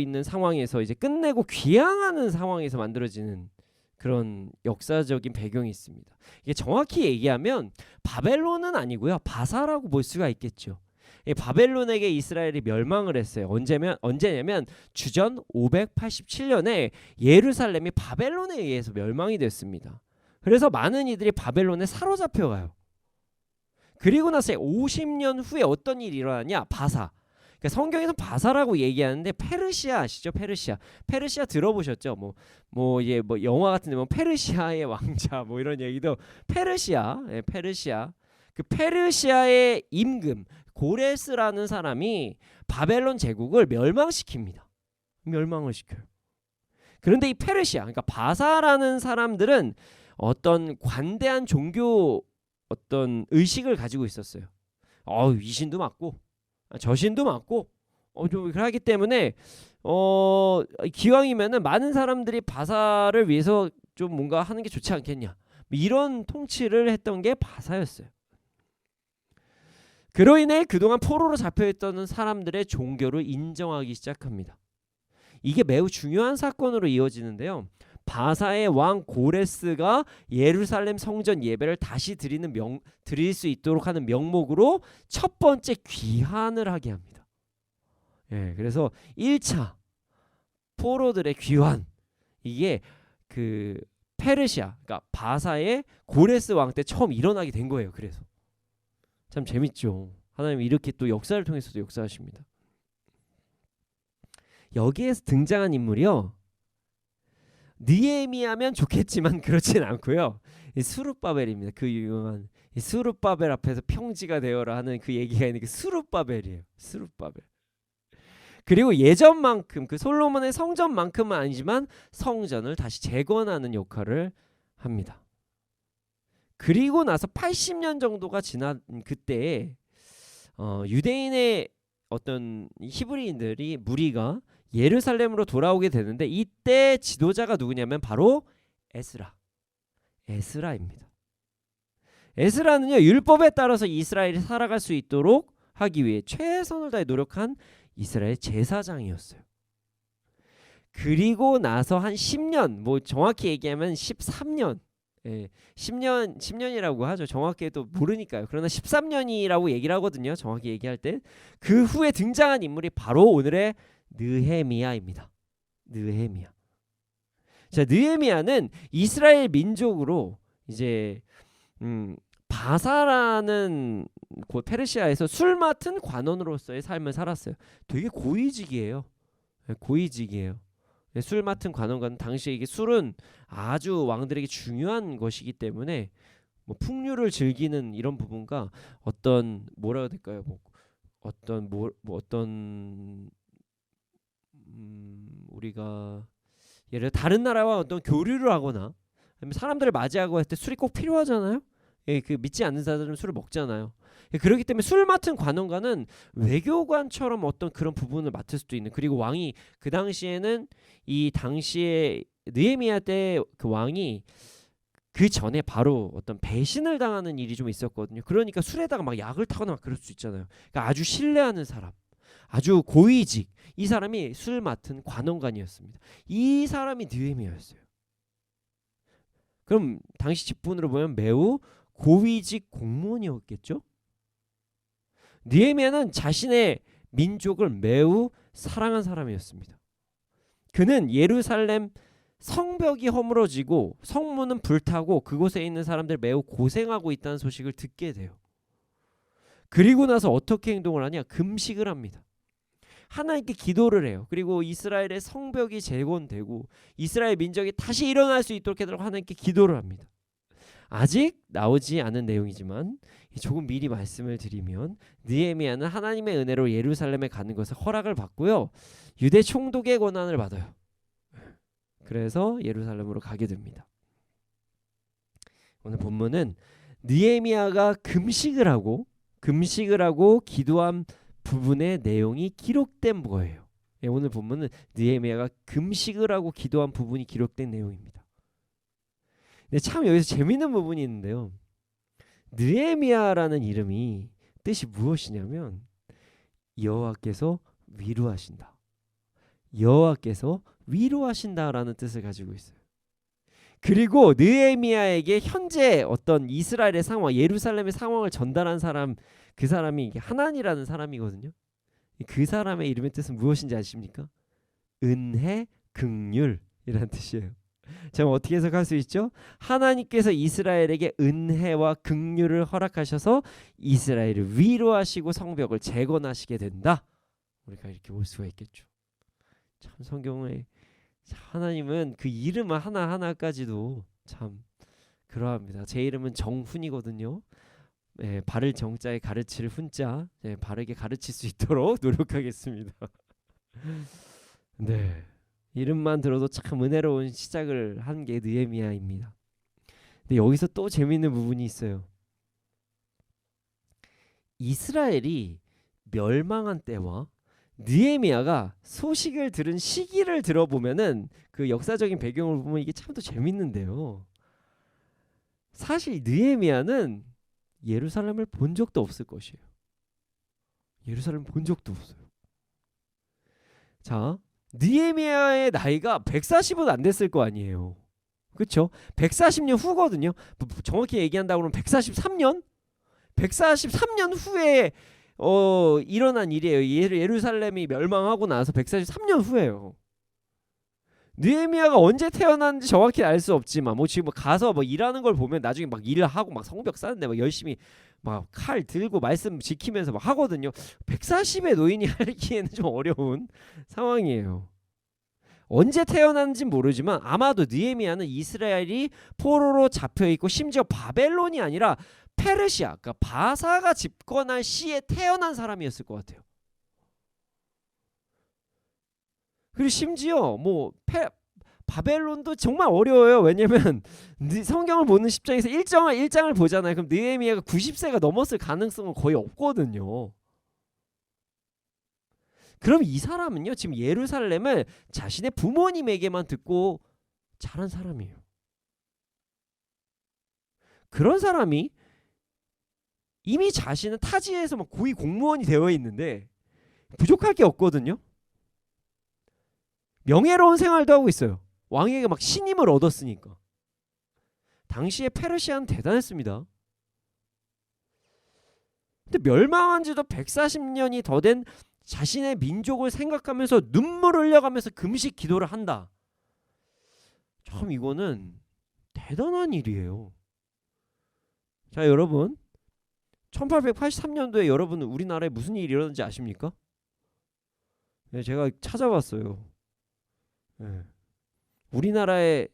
있는 상황에서 이제 끝내고 귀향하는 상황에서 만들어지는 그런 역사적인 배경이 있습니다. 이게 정확히 얘기하면 바벨론은 아니고요, 바사라고 볼 수가 있겠죠. 바벨론에게 이스라엘이 멸망을 했어요. 언제냐면 주전 587년에 예루살렘이 바벨론에 의해서 멸망이 됐습니다. 그래서 많은 이들이 바벨론에 사로잡혀가요. 그리고 나서 50년 후에 어떤 일이 일어나냐? 바사. 그러니까 성경에서 바사라고 얘기하는데 페르시아 아시죠? 페르시아 들어보셨죠? 뭐 영화 같은데 뭐 페르시아의 왕자 뭐 이런 얘기도 페르시아. 그 페르시아의 임금 고레스라는 사람이 바벨론 제국을 멸망시킵니다. 멸망을 시켜요. 그런데 이 페르시아, 그러니까 바사라는 사람들은 어떤 관대한 종교 어떤 의식을 가지고 있었어요. 이 신도 맞고 저 신도 맞고 좀 그러기 때문에 기왕이면은 많은 사람들이 바사를 위해서 좀 뭔가 하는 게 좋지 않겠냐, 이런 통치를 했던 게 바사였어요. 그로 인해 그동안 포로로 잡혀있던 사람들의 종교를 인정하기 시작합니다. 이게 매우 중요한 사건으로 이어지는데요. 바사의 왕 고레스가 예루살렘 성전 예배를 다시 드릴 수 있도록 하는 명목으로 첫 번째 귀환을 하게 합니다. 그래서 1차 포로들의 귀환, 이게 그 페르시아, 그러니까 바사의 고레스 왕 때 처음 일어나게 된 거예요. 그래서 참 재밌죠. 하나님이 이렇게 또 역사를 통해서도 역사하십니다. 여기에서 등장한 인물이요, 느헤미야면 좋겠지만 그렇진 않고요, 이 스룹바벨입니다. 그 유명한 이 스룹바벨 앞에서 평지가 되어라 하는 그 얘기가 있는 그 스룹바벨이에요. 스룹바벨. 그리고 예전만큼 그 솔로몬의 성전만큼은 아니지만 성전을 다시 재건하는 역할을 합니다. 그리고 나서 80년 정도가 지난 그때에 유대인의 어떤 히브리인들이 무리가 예루살렘으로 돌아오게 되는데, 이때 지도자가 누구냐면 바로 에스라입니다. 에스라는요, 율법에 따라서 이스라엘이 살아갈 수 있도록 하기 위해 최선을 다해 노력한 이스라엘 제사장이었어요. 그리고 나서 한 10년, 뭐 정확히 얘기하면 13년, 10년이라고 하죠. 정확히 또 모르니까요. 그러나 13년이라고 얘기를 하거든요. 정확히 얘기할 때. 그 후에 등장한 인물이 바로 오늘의 느헤미야입니다. 느헤미야. 자, 느헤미야는 이스라엘 민족으로 이제 바사라는 곧 페르시아에서 술 맡은 관원으로서의 삶을 살았어요. 되게 고위직이에요. 술 맡은 관원관, 당시에 이게 술은 아주 왕들에게 중요한 것이기 때문에 뭐 풍류를 즐기는 이런 부분과 어떤 뭐라 해야 될까요? 우리가 예를 들어 다른 나라와 어떤 교류를 하거나 아니면 사람들을 맞이하고 할 때 술이 꼭 필요하잖아요. 그 믿지 않는 자들은 술을 먹잖아요. 그렇기 때문에 술 맡은 관원관은 외교관처럼 어떤 그런 부분을 맡을 수도 있는, 그리고 왕이 그 당시에는 이 당시에 느헤미야 때 그 왕이 그 전에 바로 어떤 배신을 당하는 일이 좀 있었거든요. 그러니까 술에다가 막 약을 타거나 막 그럴 수 있잖아요. 그러니까 아주 신뢰하는 사람, 아주 고위직, 이 사람이 술 맡은 관원관이었습니다. 이 사람이 느헤미야였어요. 그럼 당시 직분으로 보면 매우 고위직 공무원이었겠죠. 느헤미야는 자신의 민족을 매우 사랑한 사람이었습니다. 그는 예루살렘 성벽이 허물어지고 성문은 불타고 그곳에 있는 사람들 매우 고생하고 있다는 소식을 듣게 돼요. 그리고 나서 어떻게 행동을 하냐? 금식을 합니다. 하나님께 기도를 해요. 그리고 이스라엘의 성벽이 재건되고 이스라엘 민족이 다시 일어날 수 있도록 하나님께 기도를 합니다. 아직 나오지 않은 내용이지만 조금 미리 말씀을 드리면 느헤미야는 하나님의 은혜로 예루살렘에 가는 것을 허락을 받고요. 유대 총독의 권한을 받아요. 그래서 예루살렘으로 가게 됩니다. 오늘 본문은 느헤미야가 금식을 하고 기도한 부분의 내용이 기록된 거예요. 오늘 본문은 느헤미야가 금식을 하고 기도한 부분이 기록된 내용입니다. 근데 참 여기서 재밌는 부분이 있는데요. 느헤미야라는 이름이 뜻이 무엇이냐면 여호와께서 위로하신다. 여호와께서 위로하신다라는 뜻을 가지고 있어요. 그리고 느헤미야에게 현재 어떤 이스라엘의 상황, 예루살렘의 상황을 전달한 사람, 그 사람이 하나니라는 사람이거든요. 그 사람의 이름의 뜻은 무엇인지 아십니까? 은혜, 긍휼이라는 뜻이에요. 자, 어떻게 해석할 수 있죠? 하나님께서 이스라엘에게 은혜와 긍휼을 허락하셔서 이스라엘을 위로하시고 성벽을 재건하시게 된다. 우리가 이렇게 볼 수가 있겠죠. 참 성경에 하나님은 그 이름 하나하나까지도 참 그러합니다. 제 이름은 정훈이거든요. 네, 바를 정자에 가르칠 훈자, 네, 바르게 가르칠 수 있도록 노력하겠습니다. 네, 이름만 들어도 참 은혜로운 시작을 한 게 느헤미야입니다. 근데 여기서 또 재미있는 부분이 있어요. 이스라엘이 멸망한 때와 느헤미야가 소식을 들은 시기를 들어보면은 그 역사적인 배경을 보면 이게 참 더 재밌는데요. 사실 느헤미야는 예루살렘을 본 적도 없을 것이에요. 예루살렘 본 적도 없어요. 자, 느헤미야의 나이가 140은 안 됐을 거 아니에요. 그렇죠? 140년 후거든요. 정확히 얘기한다고 그러면 143년? 143년 후에 일어난 일이에요. 예루살렘이 멸망하고 나서 143년 후예요. 느헤미야가 언제 태어났는지 정확히 알 수 없지만 지금 가서 일하는 걸 보면 나중에 막 일을 하고 막 성벽 쌓는데 막 열심히 막 칼 들고 말씀 지키면서 막 하거든요. 140의 노인이 하기에는 좀 어려운 상황이에요. 언제 태어났는지 모르지만 아마도 느헤미야는 이스라엘이 포로로 잡혀 있고 심지어 바벨론이 아니라 페르시아, 그러니까 바사가 집권할 시에 태어난 사람이었을 것 같아요. 그리고 심지어 바벨론도 정말 어려워요. 왜냐면 성경을 보는 입장에서 1장을 보잖아요. 그럼 느헤미야가 90세가 넘었을 가능성은 거의 없거든요. 그럼 이 사람은요, 지금 예루살렘을 자신의 부모님에게만 듣고 자란 사람이에요. 그런 사람이 이미 자신은 타지에서 막 고위 공무원이 되어 있는데 부족할 게 없거든요. 명예로운 생활도 하고 있어요. 왕에게 막 신임을 얻었으니까. 당시에 페르시아는 대단했습니다. 근데 멸망한 지도 140년이 더 된 자신의 민족을 생각하면서 눈물을 흘려가면서 금식 기도를 한다. 참 이거는 대단한 일이에요. 자, 여러분, 1883년도에 여러분은 우리나라에 무슨 일이 일어났는지 아십니까? 네, 제가 찾아봤어요. 네. 우리나라의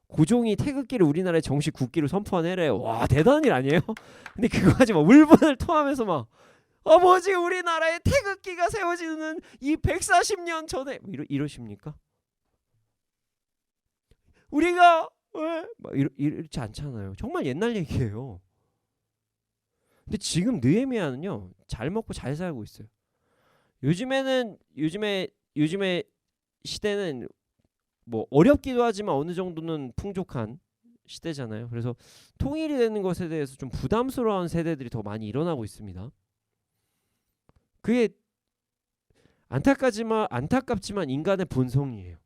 고종이 태극기를 우리나라의 정식 국기로 선포한 해래요. 와, 대단한 일 아니에요? 근데 그거 하지 마. 울분을 토하면서 막 뭐지 우리나라의 태극기가 세워지는 이 140년 전에 이러십니까? 우리가 이렇지 않잖아요. 정말 옛날 얘기예요. 근데 지금 느헤미야는요, 잘 먹고 잘 살고 있어요. 요즘에 시대는 어렵기도 하지만 어느 정도는 풍족한 시대잖아요. 그래서 통일이 되는 것에 대해서 좀 부담스러운 세대들이 더 많이 일어나고 있습니다. 그게 안타깝지만 인간의 본성이에요.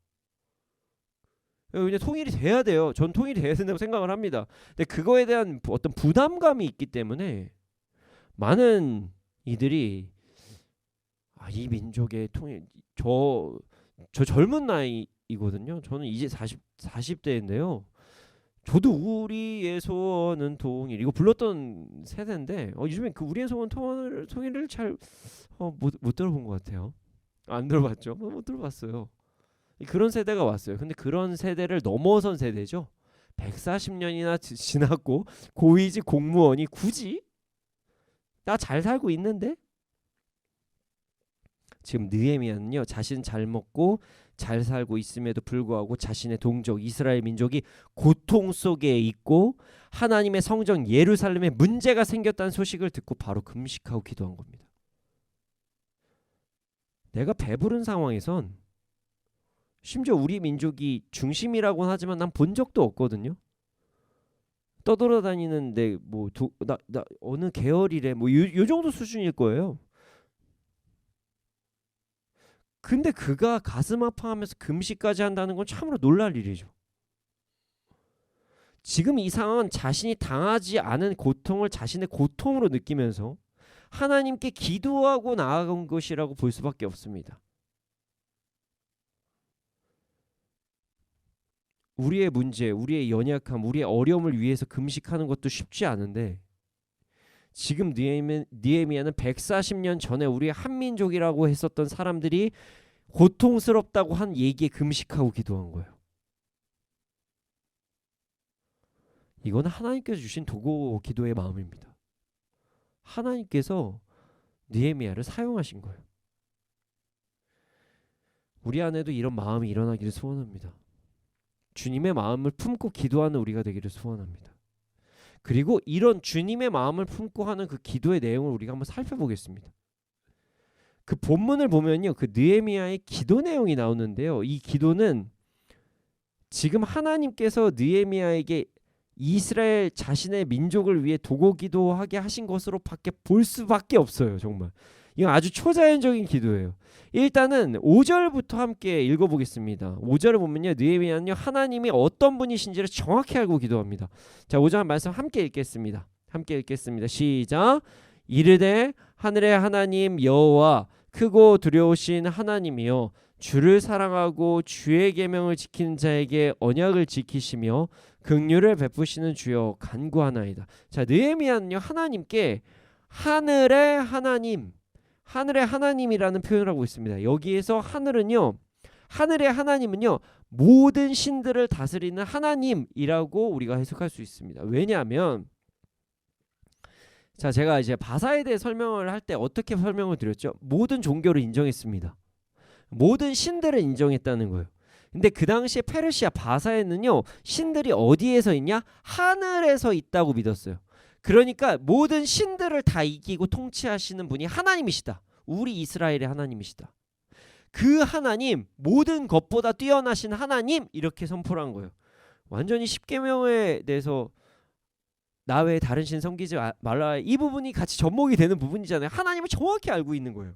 그냥 통일이 돼야 돼요. 전 통일이 돼야 된다고 생각을 합니다. 근데 그거에 대한 어떤 부담감이 있기 때문에 많은 이들이 이 민족의 통일, 저 젊은 나이거든요. 저는 이제 40대인데요. 저도 우리의 소원은 통일 이거 불렀던 세대인데 요즘에 그 우리의 소원 통일을 잘 못 들어본 것 같아요. 안 들어봤죠? 못 들어봤어요. 그런 세대가 왔어요. 근데 그런 세대를 넘어선 세대죠. 140년이나 지났고 고위직 공무원이 굳이 나 잘 살고 있는데? 지금 느헤미야는요, 자신 잘 먹고 잘 살고 있음에도 불구하고 자신의 동족 이스라엘 민족이 고통 속에 있고 하나님의 성전 예루살렘에 문제가 생겼다는 소식을 듣고 바로 금식하고 기도한 겁니다. 내가 배부른 상황에선 심지어 우리 민족이 중심이라고는 하지만 난 본 적도 없거든요. 떠돌아다니는데 뭐 나 어느 계열이래 뭐 요 정도 수준일 거예요. 근데 그가 가슴 아파하면서 금식까지 한다는 건 참으로 놀랄 일이죠. 지금 이 상황은 자신이 당하지 않은 고통을 자신의 고통으로 느끼면서 하나님께 기도하고 나아간 것이라고 볼 수밖에 없습니다. 우리의 문제, 우리의 연약함, 우리의 어려움을 위해서 금식하는 것도 쉽지 않은데 지금 느헤미야는 140년 전에 우리의 한민족이라고 했었던 사람들이 고통스럽다고 한 얘기에 금식하고 기도한 거예요. 이건 하나님께서 주신 도구 기도의 마음입니다. 하나님께서 느헤미야를 사용하신 거예요. 우리 안에도 이런 마음이 일어나기를 소원합니다. 주님의 마음을 품고 기도하는 우리가 되기를 소원합니다. 그리고 이런 주님의 마음을 품고 하는 그 기도의 내용을 우리가 한번 살펴보겠습니다. 그 본문을 보면요, 그 느헤미야의 기도 내용이 나오는데요. 이 기도는 지금 하나님께서 느헤미야에게 이스라엘 자신의 민족을 위해 도고 기도하게 하신 것으로밖에 볼 수밖에 없어요. 정말 이건 아주 초자연적인 기도예요. 일단은 5절부터 함께 읽어보겠습니다. 5절을 보면요, 느헤미야는요 하나님이 어떤 분이신지를 정확히 알고 기도합니다. 자, 5절 말씀 함께 읽겠습니다. 시작. 이르되 하늘의 하나님 여호와 크고 두려우신 하나님이여 주를 사랑하고 주의 계명을 지키는 자에게 언약을 지키시며 긍휼을 베푸시는 주여 간구하나이다. 자, 느헤미야는요 하나님께 하늘의 하나님이라는 표현을 하고 있습니다. 여기에서 하늘의 하나님은요 모든 신들을 다스리는 하나님이라고 우리가 해석할 수 있습니다. 왜냐하면 자, 제가 이제 바사에 대해 설명을 할 때 어떻게 설명을 드렸죠? 모든 종교를 인정했습니다. 모든 신들을 인정했다는 거예요. 근데 그 당시에 페르시아 바사에는요 신들이 어디에서 있냐? 하늘에서 있다고 믿었어요. 그러니까 모든 신들을 다 이기고 통치하시는 분이 하나님이시다. 우리 이스라엘의 하나님이시다. 그 하나님, 모든 것보다 뛰어나신 하나님, 이렇게 선포를 한 거예요. 완전히 십계명에 대해서 나 외에 다른 신 섬기지 말라, 이 부분이 같이 접목이 되는 부분이잖아요. 하나님을 정확히 알고 있는 거예요.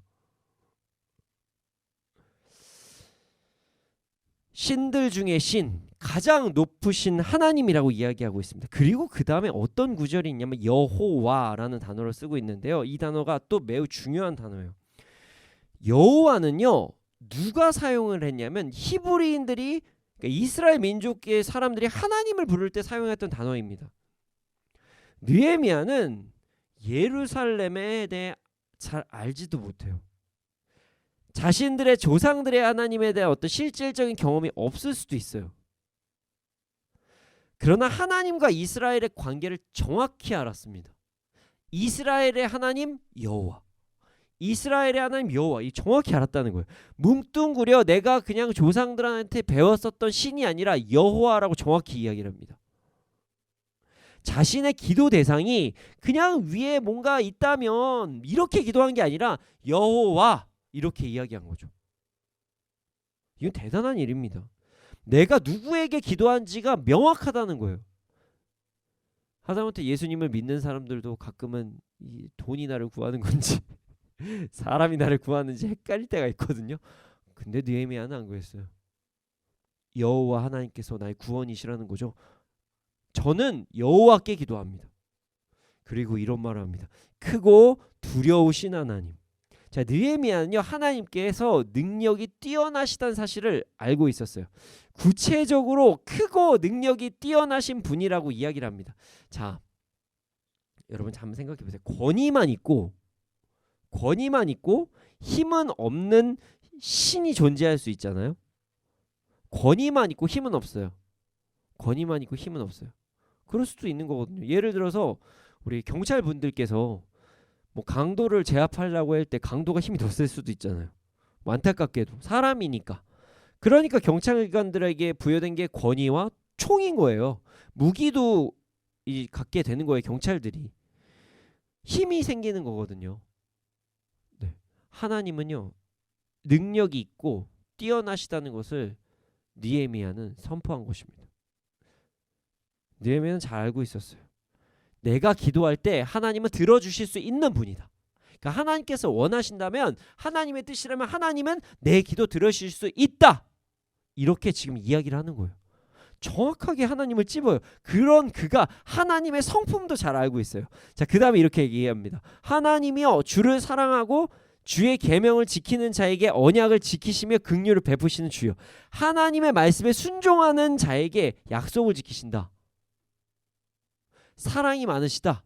신들 중에 가장 높으신 하나님이라고 이야기하고 있습니다. 그리고 그 다음에 어떤 구절이 있냐면 여호와라는 단어를 쓰고 있는데요. 이 단어가 또 매우 중요한 단어예요. 여호와는요 누가 사용을 했냐면 히브리인들이, 그러니까 이스라엘 민족의 사람들이 하나님을 부를 때 사용했던 단어입니다. 느헤미야는 예루살렘에 대해 잘 알지도 못해요. 자신들의 조상들의 하나님에 대한 어떤 실질적인 경험이 없을 수도 있어요. 그러나 하나님과 이스라엘의 관계를 정확히 알았습니다. 이스라엘의 하나님 여호와, 이스라엘의 하나님 여호와, 이 정확히 알았다는 거예요. 뭉뚱그려 내가 그냥 조상들한테 배웠었던 신이 아니라 여호와라고 정확히 이야기를 합니다. 자신의 기도 대상이 그냥 위에 뭔가 있다면 이렇게 기도한 게 아니라 여호와, 이렇게 이야기한 거죠. 이건 대단한 일입니다. 내가 누구에게 기도한지가 명확하다는 거예요. 하다못해 예수님을 믿는 사람들도 가끔은 이 돈이 나를 구하는 건지 사람이 나를 구하는지 헷갈릴 때가 있거든요. 근데 느헤미야는 안 그랬어요. 여호와 하나님께서 나의 구원이시라는 거죠. 저는 여호와께 기도합니다. 그리고 이런 말을 합니다. 크고 두려우신 하나님. 자, 느헤미야는요 하나님께서 능력이 뛰어나시다는 사실을 알고 있었어요. 구체적으로 크고 능력이 뛰어나신 분이라고 이야기를 합니다. 자, 여러분 한번 생각해 보세요. 권위만 있고 힘은 없는 신이 존재할 수 있잖아요. 권위만 있고 힘은 없어요. 권위만 있고 힘은 없어요. 그럴 수도 있는 거거든요. 예를 들어서 우리 경찰 분들께서 뭐 강도를 제압하려고 할 때 강도가 힘이 더 셀 수도 있잖아요. 뭐 안타깝게도 사람이니까. 그러니까 경찰관들에게 부여된 게 권위와 총인 거예요. 무기도 갖게 되는 거예요. 경찰들이 힘이 생기는 거거든요. 네. 하나님은요 능력이 있고 뛰어나시다는 것을 느헤미야는 선포한 것입니다. 느헤미야는 잘 알고 있었어요. 내가 기도할 때 하나님은 들어주실 수 있는 분이다. 그러니까 하나님께서 원하신다면, 하나님의 뜻이라면 하나님은 내 기도 들으실 수 있다. 이렇게 지금 이야기를 하는 거예요. 정확하게 하나님을 찝어요. 그런 그가 하나님의 성품도 잘 알고 있어요. 자, 그 다음에 이렇게 얘기합니다. 하나님이여 주를 사랑하고 주의 계명을 지키는 자에게 언약을 지키시며 긍휼을 베푸시는 주여, 하나님의 말씀에 순종하는 자에게 약속을 지키신다. 사랑이 많으시다.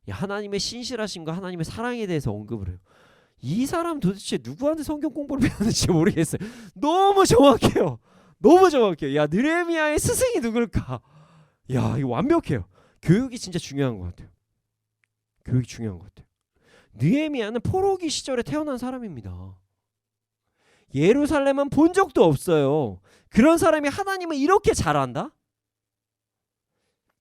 하나님의 신실하심과 하나님의 사랑에 대해서 언급을 해요. 이 사람 도대체 누구한테 성경 공부를 배웠는지 모르겠어요. 너무 정확해요. 너무 정확해요. 야, 느헤미야의 스승이 누굴까? 야, 이거 완벽해요. 교육이 진짜 중요한 것 같아요. 교육이 중요한 것 같아요. 느헤미야는 포로기 시절에 태어난 사람입니다. 예루살렘은 본 적도 없어요. 그런 사람이 하나님을 이렇게 잘 안다?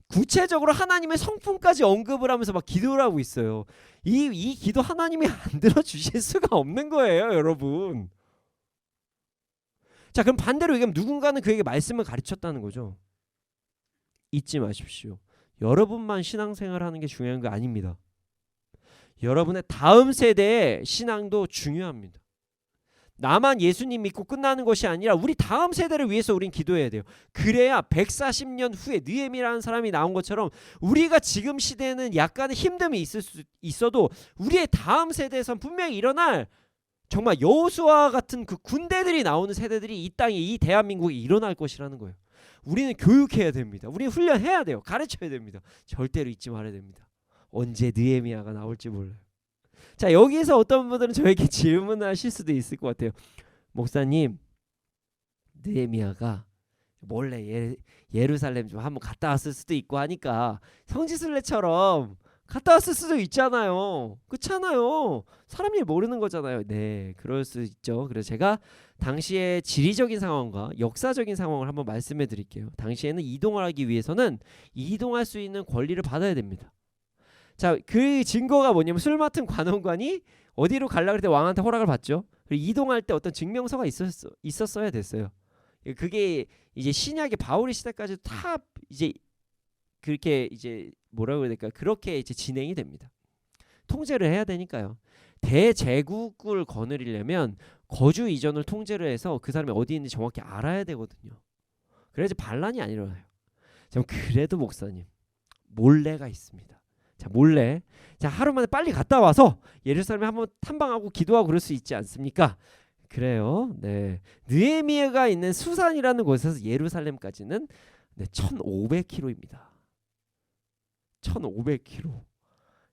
구체적으로 하나님의 성품까지 언급을 하면서 막 기도를 하고 있어요. 이 기도 하나님이 안 들어주실 수가 없는 거예요, 여러분. 자, 그럼 반대로 얘기하면 누군가는 그에게 말씀을 가르쳤다는 거죠. 잊지 마십시오. 여러분만 신앙생활 하는 게 중요한 거 아닙니다. 여러분의 다음 세대의 신앙도 중요합니다. 나만 예수님 믿고 끝나는 것이 아니라 우리 다음 세대를 위해서 우린 기도해야 돼요. 그래야 140년 후에 느헤미야라는 사람이 나온 것처럼 우리가 지금 시대에는 약간의 힘듦이 있어도 우리의 다음 세대에선 분명히 일어날 정말 여호수아 같은 그 군대들이 나오는 세대들이 이 땅에, 이 대한민국에 일어날 것이라는 거예요. 우리는 교육해야 됩니다. 우리는 훈련해야 돼요. 가르쳐야 됩니다. 절대로 잊지 말아야 됩니다. 언제 느헤미야가 나올지 몰라요. 자, 여기서 어떤 분들은 저에게 질문을 하실 수도 있을 것 같아요. 목사님, 느헤미야가 몰래 예루살렘 좀 한번 갔다 왔을 수도 있고 하니까 성지순례처럼 갔다 왔을 수도 있잖아요. 그렇잖아요. 사람 일 모르는 거잖아요. 네, 그럴 수 있죠. 그래서 제가 당시의 지리적인 상황과 역사적인 상황을 한번 말씀해 드릴게요. 당시에는 이동을 하기 위해서는 이동할 수 있는 권리를 받아야 됩니다. 자, 그 증거가 뭐냐면 술 맡은 관원관이 어디로 가려고 할 때 왕한테 허락을 받죠. 그리고 이동할 때 어떤 증명서가 있었어야 됐어요. 그게 이제 신약의 바울의 시대까지도 다 이제 그렇게 이제 뭐라고 해야 될까? 그렇게 이제 진행이 됩니다. 통제를 해야 되니까요. 대제국을 거느리려면 거주 이전을 통제를 해서 그 사람이 어디 있는지 정확히 알아야 되거든요. 그래야지 반란이 안 일어나요. 그래도 목사님, 몰래가 있습니다. 자, 몰래. 자, 하루 만에 빨리 갔다 와서 예루살렘에 한번 탐방하고 기도하고 그럴 수 있지 않습니까? 그래요. 네. 느헤미야가 있는 수산이라는 곳에서 예루살렘까지는 1,500km입니다. 1,500km.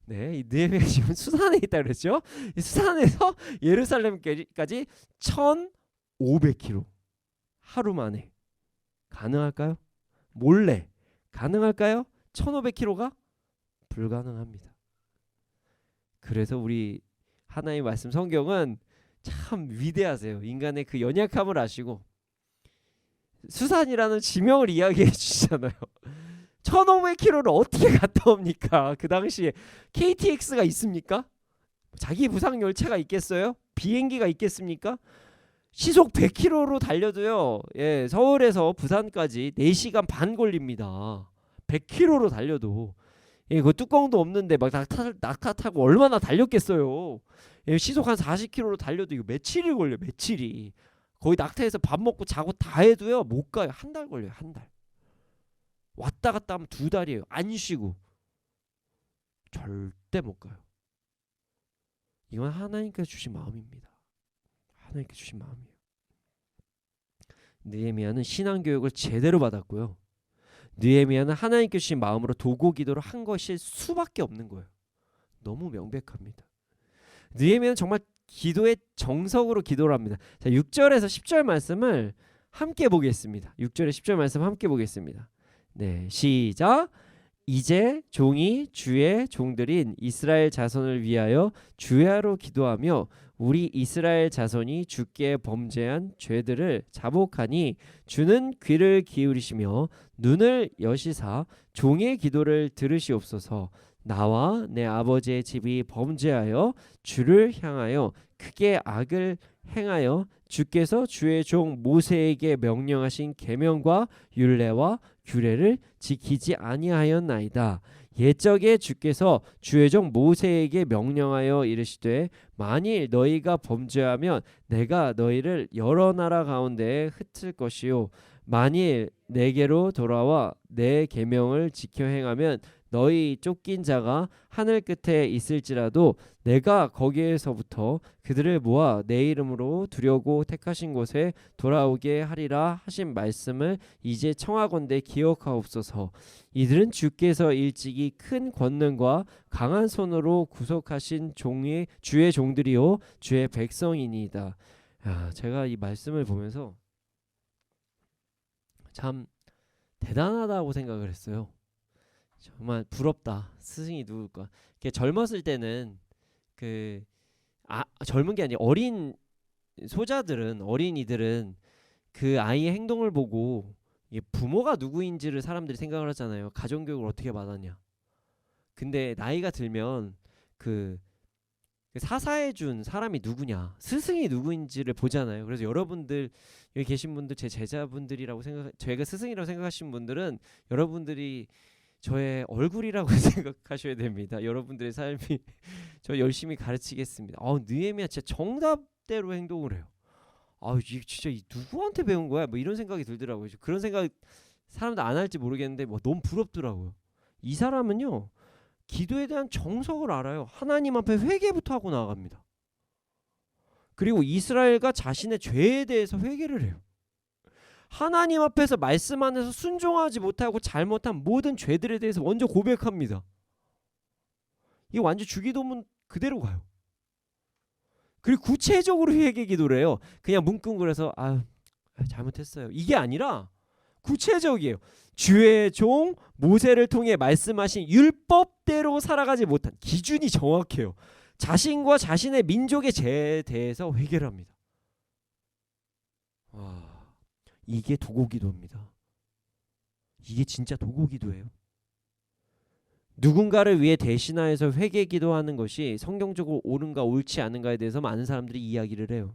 네, 이 느헤미야가 지금 수산에 있다 그랬죠? 이 수산에서 예루살렘까지 1,500km. 하루 만에 가능할까요? 몰래 가능할까요? 1,500km가 불가능합니다. 그래서 우리 하나님의 말씀 성경은 참 위대하세요. 인간의 그 연약함을 아시고 수산이라는 지명을 이야기해 주시잖아요. 1,500km를 어떻게 갔다 옵니까? 그 당시에 KTX가 있습니까? 자기 부상 열차가 있겠어요? 비행기가 있겠습니까? 시속 100km로 달려도요. 예, 서울에서 부산까지 4시간 반 걸립니다. 100km로 달려도. 예, 그 뚜껑도 없는데 막 낙타 타고 얼마나 달렸겠어요. 예, 시속 한 40km로 달려도 이거 며칠이 걸려. 며칠이. 거의 낙타에서 밥 먹고 자고 다 해도요 못 가요. 한 달 걸려요. 한 달. 왔다 갔다 하면 2달이에요. 안 쉬고. 절대 못 가요. 이건 하나님께서 주신 마음입니다. 하나님께서 주신 마음이에요. 느헤미야는 신앙교육을 제대로 받았고요. 느헤미야는 하나님께 주신 마음으로 도고 기도를 한 것일 수밖에 없는 거예요. 너무 명백합니다. 느헤미야는 정말 기도의 정석으로 기도를 합니다. 자, 6절에서 10절 말씀을 함께 보겠습니다. 6절에 10절 말씀 함께 보겠습니다. 네, 시작. 이제 종이 주의 종들인 이스라엘 자손을 위하여 주야로 기도하며 우리 이스라엘 자손이 주께 범죄한 죄들을 자복하니 주는 귀를 기울이시며 눈을 여시사 종의 기도를 들으시옵소서. 나와 내 아버지의 집이 범죄하여 주를 향하여 크게 악을 행하여 주께서 주의 종 모세에게 명령하신 계명과 율례와 규례를 지키지 아니하였나이다. 옛적에 주께서 주의 종 모세에게 명령하여 이르시되 만일 너희가 범죄하면 내가 너희를 여러 나라 가운데에 흩을 것이요 만일 내게로 돌아와 내 계명을 지켜 행하면 너희 쫓긴 자가 하늘 끝에 있을지라도 내가 거기에서부터 그들을 모아 내 이름으로 두려고 택하신 곳에 돌아오게 하리라 하신 말씀을 이제 청하건대 기억하옵소서. 이들은 주께서 일찍이 큰 권능과 강한 손으로 구속하신 주의 종들이요 주의 백성이니이다. 제가 이 말씀을 보면서 참 대단하다고 생각을 했어요. 정말 부럽다. 스승이 누굴까? 젊었을 때는 젊은 게 아니라 어린 소자들은 어린이들은 그 아이의 행동을 보고 부모가 누구인지를 사람들이 생각을 하잖아요. 가정교육을 어떻게 받았냐. 근데 나이가 들면 그 사사해준 사람이 누구냐, 스승이 누구인지를 보잖아요. 그래서 여러분들 여기 계신 분들 제 제자분들이라고 제가 스승이라고 생각하시는 분들은 여러분들이 저의 얼굴이라고 생각하셔야 됩니다. 여러분들의 삶이 저 열심히 가르치겠습니다. 느헤미야 진짜 정답대로 행동을 해요. 이게 진짜 누구한테 배운 거야? 뭐 이런 생각이 들더라고요. 그런 생각 사람들 안 할지 모르겠는데 너무 부럽더라고요. 이 사람은요 기도에 대한 정석을 알아요. 하나님 앞에 회개부터 하고 나아갑니다. 그리고 이스라엘과 자신의 죄에 대해서 회개를 해요. 하나님 앞에서 말씀 안에서 순종하지 못하고 잘못한 모든 죄들에 대해서 먼저 고백합니다. 이 완전 주기도문 그대로 가요. 그리고 구체적으로 회개 기도를 해요. 그냥 뭉뚱그려서 잘못했어요. 이게 아니라 구체적이에요. 주의 종 모세를 통해 말씀하신 율법대로 살아가지 못한 기준이 정확해요. 자신과 자신의 민족의 죄에 대해서 회개를 합니다. 이게 도고기도입니다. 이게 진짜 도고기도예요. 누군가를 위해 대신하여서 회개 기도하는 것이 성경적으로 옳은가 옳지 않은가에 대해서 많은 사람들이 이야기를 해요.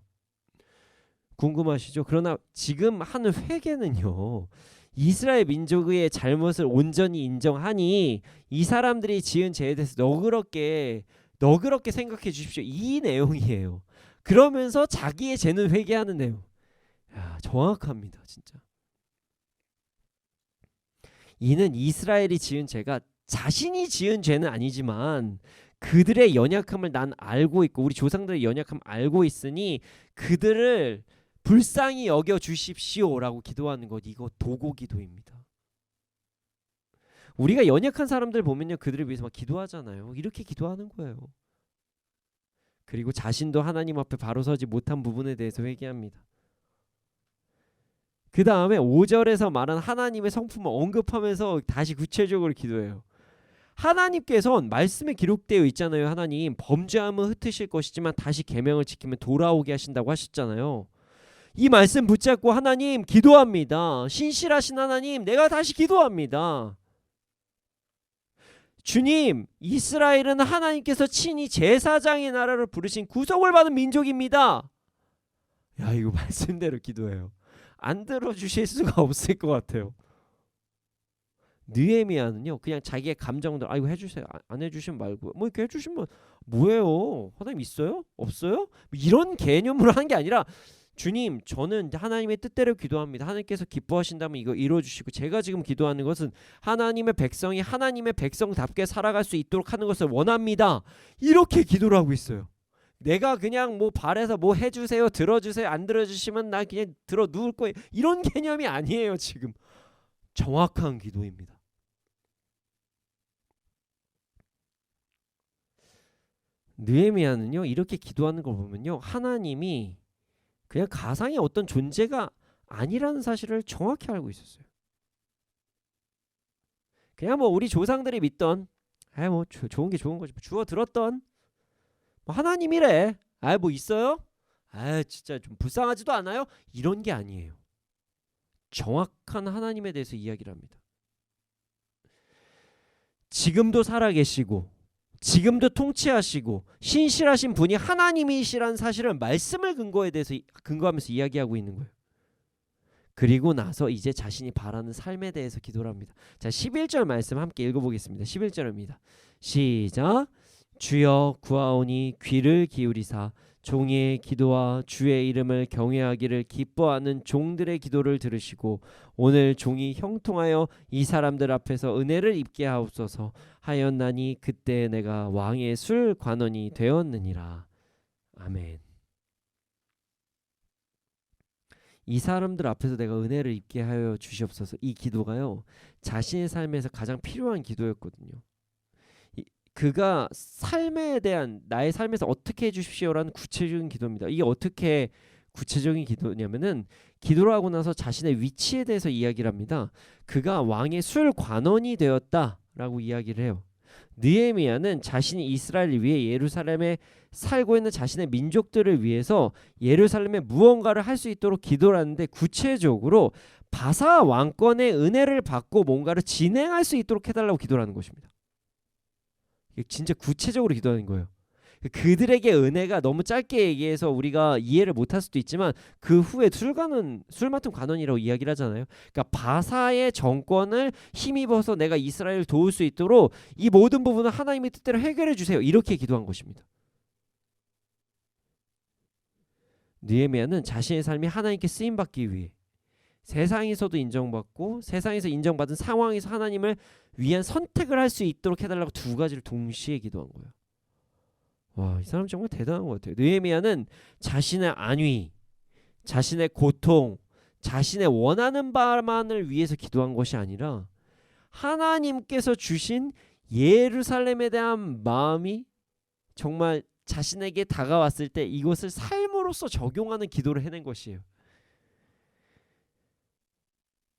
궁금하시죠? 그러나 지금 하는 회개는요 이스라엘 민족의 잘못을 온전히 인정하니 이 사람들이 지은 죄에 대해서 너그럽게 생각해 주십시오. 이 내용이에요. 그러면서 자기의 죄는 회개하는 내용. 정확합니다. 진짜. 이는 이스라엘이 지은 죄가 자신이 지은 죄는 아니지만 그들의 연약함을 난 알고 있고 우리 조상들의 연약함을 알고 있으니 그들을 불쌍히 여겨 주십시오라고 기도하는 것, 이거 도고기도입니다. 우리가 연약한 사람들 보면요 그들을 위해서 막 기도하잖아요. 이렇게 기도하는 거예요. 그리고 자신도 하나님 앞에 바로 서지 못한 부분에 대해서 회개합니다. 그 다음에 5절에서 말한 하나님의 성품을 언급하면서 다시 구체적으로 기도해요. 하나님께서는 말씀에 기록되어 있잖아요. 하나님 범죄하면 흩으실 것이지만 다시 계명을 지키면 돌아오게 하신다고 하셨잖아요. 이 말씀 붙잡고 하나님 기도합니다. 신실하신 하나님 내가 다시 기도합니다. 주님, 이스라엘은 하나님께서 친히 제사장의 나라를 부르신 구속을 받은 민족입니다. 이거 말씀대로 기도해요. 안 들어주실 수가 없을 것 같아요. 느헤미야는요 그냥 자기의 감정들 이거 해주세요. 안 해주시면 말고 뭐 이렇게 해주시면 뭐예요? 하나님 있어요? 없어요? 이런 개념으로 하는 게 아니라 주님 저는 하나님의 뜻대로 기도합니다. 하나님께서 기뻐하신다면 이거 이루어주시고 제가 지금 기도하는 것은 하나님의 백성이 하나님의 백성답게 살아갈 수 있도록 하는 것을 원합니다. 이렇게 기도를 하고 있어요. 내가 그냥 뭐 발에서 뭐 해주세요 들어주세요 안 들어주시면 나 그냥 들어 누울 거예요 이런 개념이 아니에요. 지금 정확한 기도입니다. 느헤미야는요 이렇게 기도하는 걸 보면요 하나님이 그냥 가상의 어떤 존재가 아니라는 사실을 정확히 알고 있었어요. 그냥 뭐 우리 조상들이 믿던 뭐 좋은 게 좋은 거지. 주워 들었던 뭐 하나님이래. 뭐 있어요? 진짜 좀 불쌍하지도 않아요? 이런 게 아니에요. 정확한 하나님에 대해서 이야기를 합니다. 지금도 살아계시고 지금도 통치하시고 신실하신 분이 하나님이시라는 사실을 말씀을 근거하면서 이야기하고 있는 거예요. 그리고 나서 이제 자신이 바라는 삶에 대해서 기도를 합니다. 자, 11절 말씀 함께 읽어보겠습니다. 11절입니다. 시작. 주여 구하오니 귀를 기울이사 종의 기도와 주의 이름을 경외하기를 기뻐하는 종들의 기도를 들으시고 오늘 종이 형통하여 이 사람들 앞에서 은혜를 입게 하옵소서 하였나니 그때 내가 왕의 술 관원이 되었느니라. 아멘. 이 사람들 앞에서 내가 은혜를 입게 하여 주시옵소서. 이 기도가요, 자신의 삶에서 가장 필요한 기도였거든요. 그가 삶에 대한 나의 삶에서 어떻게 해주십시오라는 구체적인 기도입니다. 이게 어떻게 구체적인 기도냐면은 기도를 하고 나서 자신의 위치에 대해서 이야기를 합니다. 그가 왕의 술 관원이 되었다라고 이야기를 해요. 느헤미야는 자신이 이스라엘을 위해 예루살렘에 살고 있는 자신의 민족들을 위해서 예루살렘에 무언가를 할 수 있도록 기도를 하는데 구체적으로 바사 왕권의 은혜를 받고 뭔가를 진행할 수 있도록 해달라고 기도를 하는 것입니다. 진짜 구체적으로 기도하는 거예요. 그들에게 은혜가 너무 짧게 얘기해서 우리가 이해를 못할 수도 있지만 그 후에 술 맡은 관원이라고 이야기를 하잖아요. 그러니까 바사의 정권을 힘입어서 내가 이스라엘을 도울 수 있도록 이 모든 부분을 하나님의 뜻대로 해결해 주세요. 이렇게 기도한 것입니다. 느헤미야는 자신의 삶이 하나님께 쓰임받기 위해 세상에서도 인정받고 세상에서 인정받은 상황에서 하나님을 위한 선택을 할 수 있도록 해달라고 두 가지를 동시에 기도한 거예요. 와, 이 사람 정말 대단한 것 같아요. 느헤미야는 자신의 안위, 자신의 고통, 자신의 원하는 바만을 위해서 기도한 것이 아니라 하나님께서 주신 예루살렘에 대한 마음이 정말 자신에게 다가왔을 때 이것을 삶으로서 적용하는 기도를 해낸 것이에요.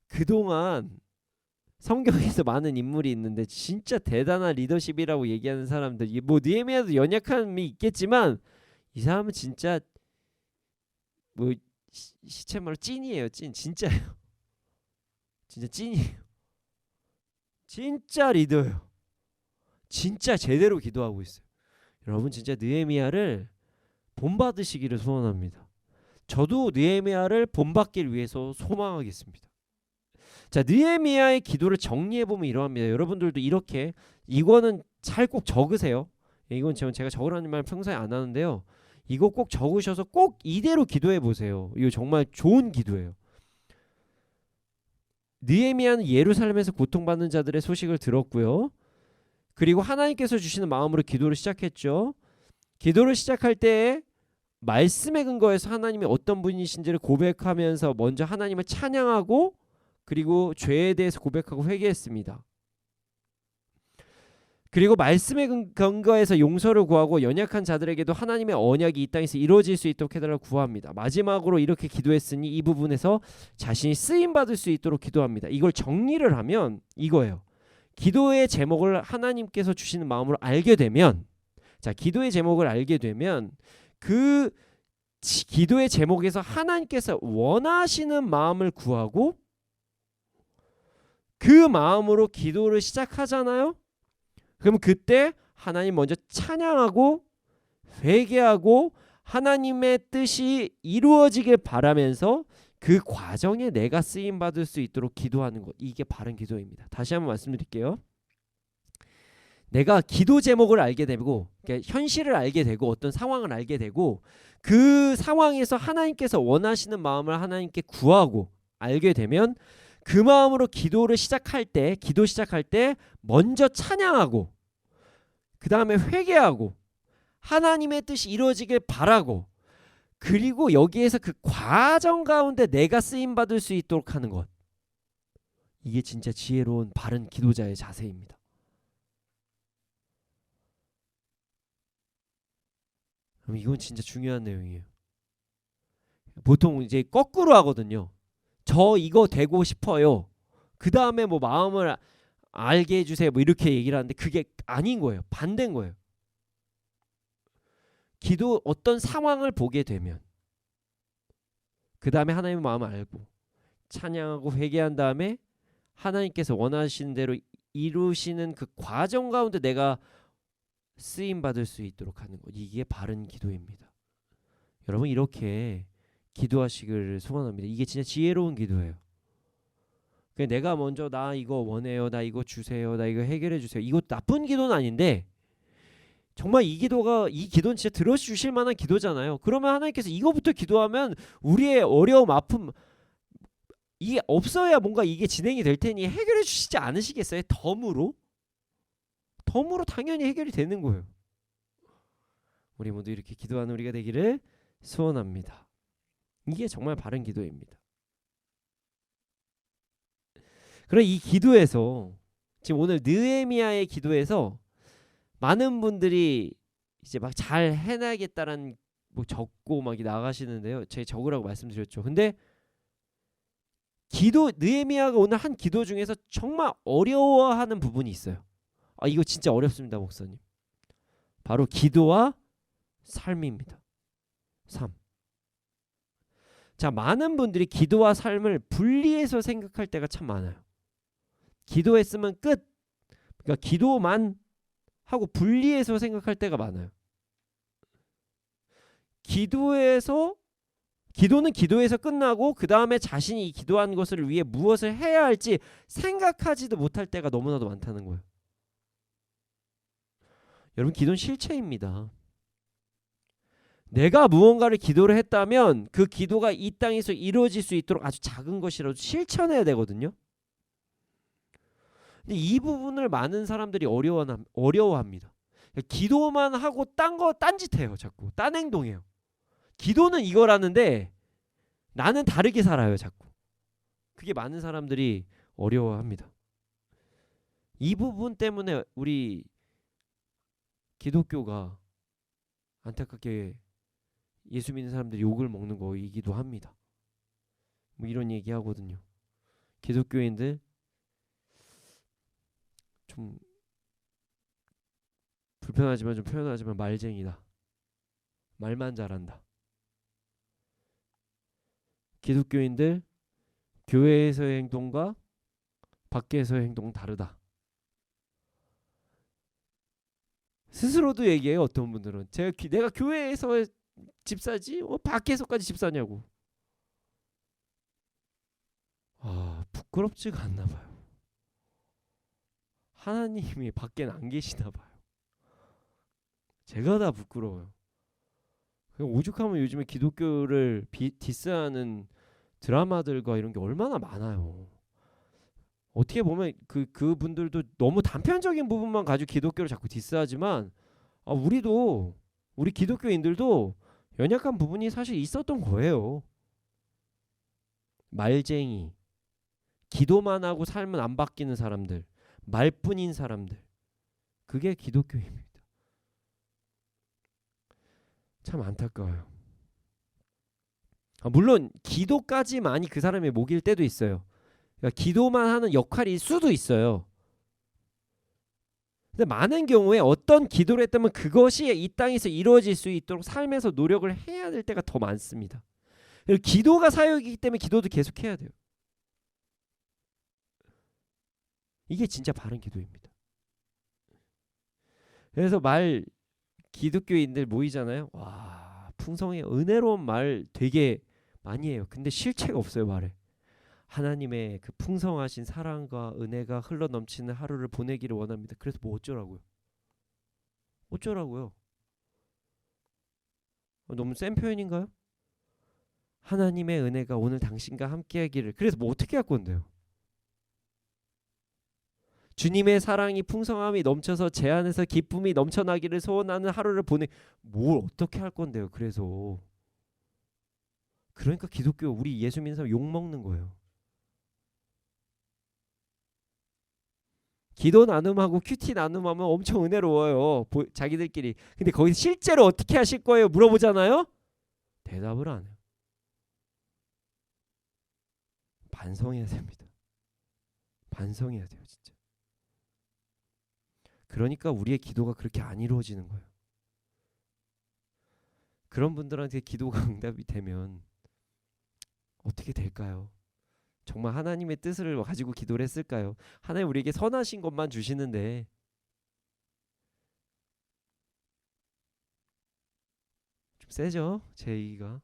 그동안 성경에서 많은 인물이 있는데 진짜 대단한 리더십이라고 얘기하는 사람들, 뭐 느헤미야도 연약함이 있겠지만 이 사람은 진짜 뭐 시체말로 찐이에요. 찐. 진짜예요. 진짜 찐이에요. 진짜 리더예요. 진짜 제대로 기도하고 있어요. 여러분 진짜 느헤미야를 본받으시기를 소원합니다. 저도 느헤미야를 본받기를 위해서 소망하겠습니다. 자, 느헤미야의 기도를 정리해보면 이러합니다. 여러분들도 이렇게 이거는 잘 꼭 적으세요. 이건 제가 적으라는 말 평소에 안 하는데요. 이거 꼭 적으셔서 꼭 이대로 기도해보세요. 이거 정말 좋은 기도예요. 느헤미야는 예루살렘에서 고통받는 자들의 소식을 들었고요. 그리고 하나님께서 주시는 마음으로 기도를 시작했죠. 기도를 시작할 때 말씀에 근거해서 하나님이 어떤 분이신지를 고백하면서 먼저 하나님을 찬양하고 그리고 죄에 대해서 고백하고 회개했습니다. 그리고 말씀에 근거해서 용서를 구하고 연약한 자들에게도 하나님의 언약이 이 땅에서 이루어질 수 있도록 해달라고 구합니다. 마지막으로 이렇게 기도했으니 이 부분에서 자신이 쓰임받을 수 있도록 기도합니다. 이걸 정리를 하면 이거예요. 기도의 제목을 하나님께서 주시는 마음으로 알게 되면, 자, 기도의 제목을 알게 되면 그 기도의 제목에서 하나님께서 원하시는 마음을 구하고 그 마음으로 기도를 시작하잖아요. 그럼 그때 하나님 먼저 찬양하고 회개하고 하나님의 뜻이 이루어지길 바라면서 그 과정에 내가 쓰임받을 수 있도록 기도하는 것, 이게 바른 기도입니다. 다시 한번 말씀드릴게요. 내가 기도 제목을 알게 되고, 그러니까 현실을 알게 되고 어떤 상황을 알게 되고 그 상황에서 하나님께서 원하시는 마음을 하나님께 구하고 알게 되면 그 마음으로 기도 시작할 때 먼저 찬양하고 그 다음에 회개하고 하나님의 뜻이 이루어지길 바라고 그리고 여기에서 그 과정 가운데 내가 쓰임받을 수 있도록 하는 것, 이게 진짜 지혜로운 바른 기도자의 자세입니다. 그럼 이건 진짜 중요한 내용이에요. 보통 이제 거꾸로 하거든요. 저 이거 되고 싶어요. 그 다음에 뭐 마음을 알게 해주세요. 뭐 이렇게 얘기를 하는데 그게 아닌 거예요. 반대인 거예요. 기도 어떤 상황을 보게 되면 그 다음에 하나님의 마음을 알고 찬양하고 회개한 다음에 하나님께서 원하시는 대로 이루시는 그 과정 가운데 내가 쓰임 받을 수 있도록 하는 것, 이게 바른 기도입니다. 여러분 이렇게 기도하시기를 소원합니다. 이게 진짜 지혜로운 기도예요. 내가 먼저 나 이거 원해요, 나 이거 주세요, 나 이거 해결해 주세요, 이거 나쁜 기도는 아닌데 정말 이 기도는 진짜 들어주실 만한 기도잖아요. 그러면 하나님께서 이거부터 기도하면 우리의 어려움, 아픔 이게 없어야 뭔가 이게 진행이 될 테니 해결해 주시지 않으시겠어요? 덤으로 당연히 해결이 되는 거예요. 우리 모두 이렇게 기도하는 우리가 되기를 소원합니다. 이게 정말 바른 기도입니다. 그럼 이 기도에서 지금 오늘 느헤미야의 기도에서 많은 분들이 이제 막 잘 해나겠다라는 뭐 적고 막 나가시는데요. 제가 적으라고 말씀드렸죠. 근데 느헤미야가 오늘 한 기도 중에서 정말 어려워하는 부분이 있어요. 이거 진짜 어렵습니다, 목사님. 바로 기도와 삶입니다. 삶. 자, 많은 분들이 기도와 삶을 분리해서 생각할 때가 참 많아요. 기도했으면 끝. 그러니까 기도만 하고 분리해서 생각할 때가 많아요. 기도는 기도에서 끝나고 그 다음에 자신이 이 기도한 것을 위해 무엇을 해야 할지 생각하지도 못할 때가 너무나도 많다는 거예요. 여러분 기도는 실체입니다. 내가 무언가를 기도를 했다면 그 기도가 이 땅에서 이루어질 수 있도록 아주 작은 것이라도 실천해야 되거든요. 근데 이 부분을 많은 사람들이 어려워합니다. 기도만 하고 딴짓해요. 자꾸 딴 행동해요. 기도는 이거라는데 나는 다르게 살아요. 자꾸. 그게 많은 사람들이 어려워합니다. 이 부분 때문에 우리 기독교가 안타깝게 예수 믿는 사람들이 욕을 먹는 거이기도 합니다. 뭐 이런 얘기 하거든요. 기독교인들 좀 불편하지만 좀 표현하지만 말쟁이다. 말만 잘한다. 기독교인들 교회에서의 행동과 밖에서의 행동은 다르다. 스스로도 얘기해요. 어떤 분들은 내가 교회에서 집사지 밖에서까지 집사냐고. 부끄럽지가 않나 봐요. 하나님이 밖엔 안 계시나 봐요. 제가 다 부끄러워요. 오죽하면 요즘에 기독교를 디스하는 드라마들과 이런 게 얼마나 많아요. 어떻게 보면 그분들도 너무 단편적인 부분만 가지고 기독교를 자꾸 디스하지만 우리 기독교인들도 연약한 부분이 사실 있었던 거예요. 말쟁이, 기도만 하고 삶은 안 바뀌는 사람들, 말뿐인 사람들, 그게 기독교입니다. 참 안타까워요. 물론 기도까지만이 그 사람의 목일 때도 있어요. 그러니까 기도만 하는 역할일 수도 있어요. 근데 많은 경우에 어떤 기도를 했다면 그것이 이 땅에서 이루어질 수 있도록 삶에서 노력을 해야 될 때가 더 많습니다. 그리고 기도가 사역이기 때문에 기도도 계속 해야 돼요. 이게 진짜 바른 기도입니다. 그래서 기독교인들 모이잖아요. 와, 풍성해, 은혜로운 말 되게 많이 해요. 근데 실체가 없어요, 말에. 하나님의 그 풍성하신 사랑과 은혜가 흘러넘치는 하루를 보내기를 원합니다. 그래서 뭐 어쩌라고요? 너무 센 표현인가요? 하나님의 은혜가 오늘 당신과 함께하기를. 그래서 뭐 어떻게 할 건데요? 주님의 사랑이 풍성함이 넘쳐서 제 안에서 기쁨이 넘쳐나기를 소원하는 하루를 뭘 어떻게 할 건데요? 그러니까 기독교 우리 예수 믿는 사람 욕먹는 거예요. 기도 나눔하고 큐티 나눔하면 엄청 은혜로워요. 자기들끼리. 근데 거기서 실제로 어떻게 하실 거예요? 물어보잖아요. 대답을 안 해요. 반성해야 됩니다. 반성해야 돼요, 진짜. 그러니까 우리의 기도가 그렇게 안 이루어지는 거예요. 그런 분들한테 기도가 응답이 되면 어떻게 될까요? 정말 하나님의 뜻을 가지고 기도를 했을까요? 하나님 우리에게 선하신 것만 주시는데 좀 세죠? 제 얘기가.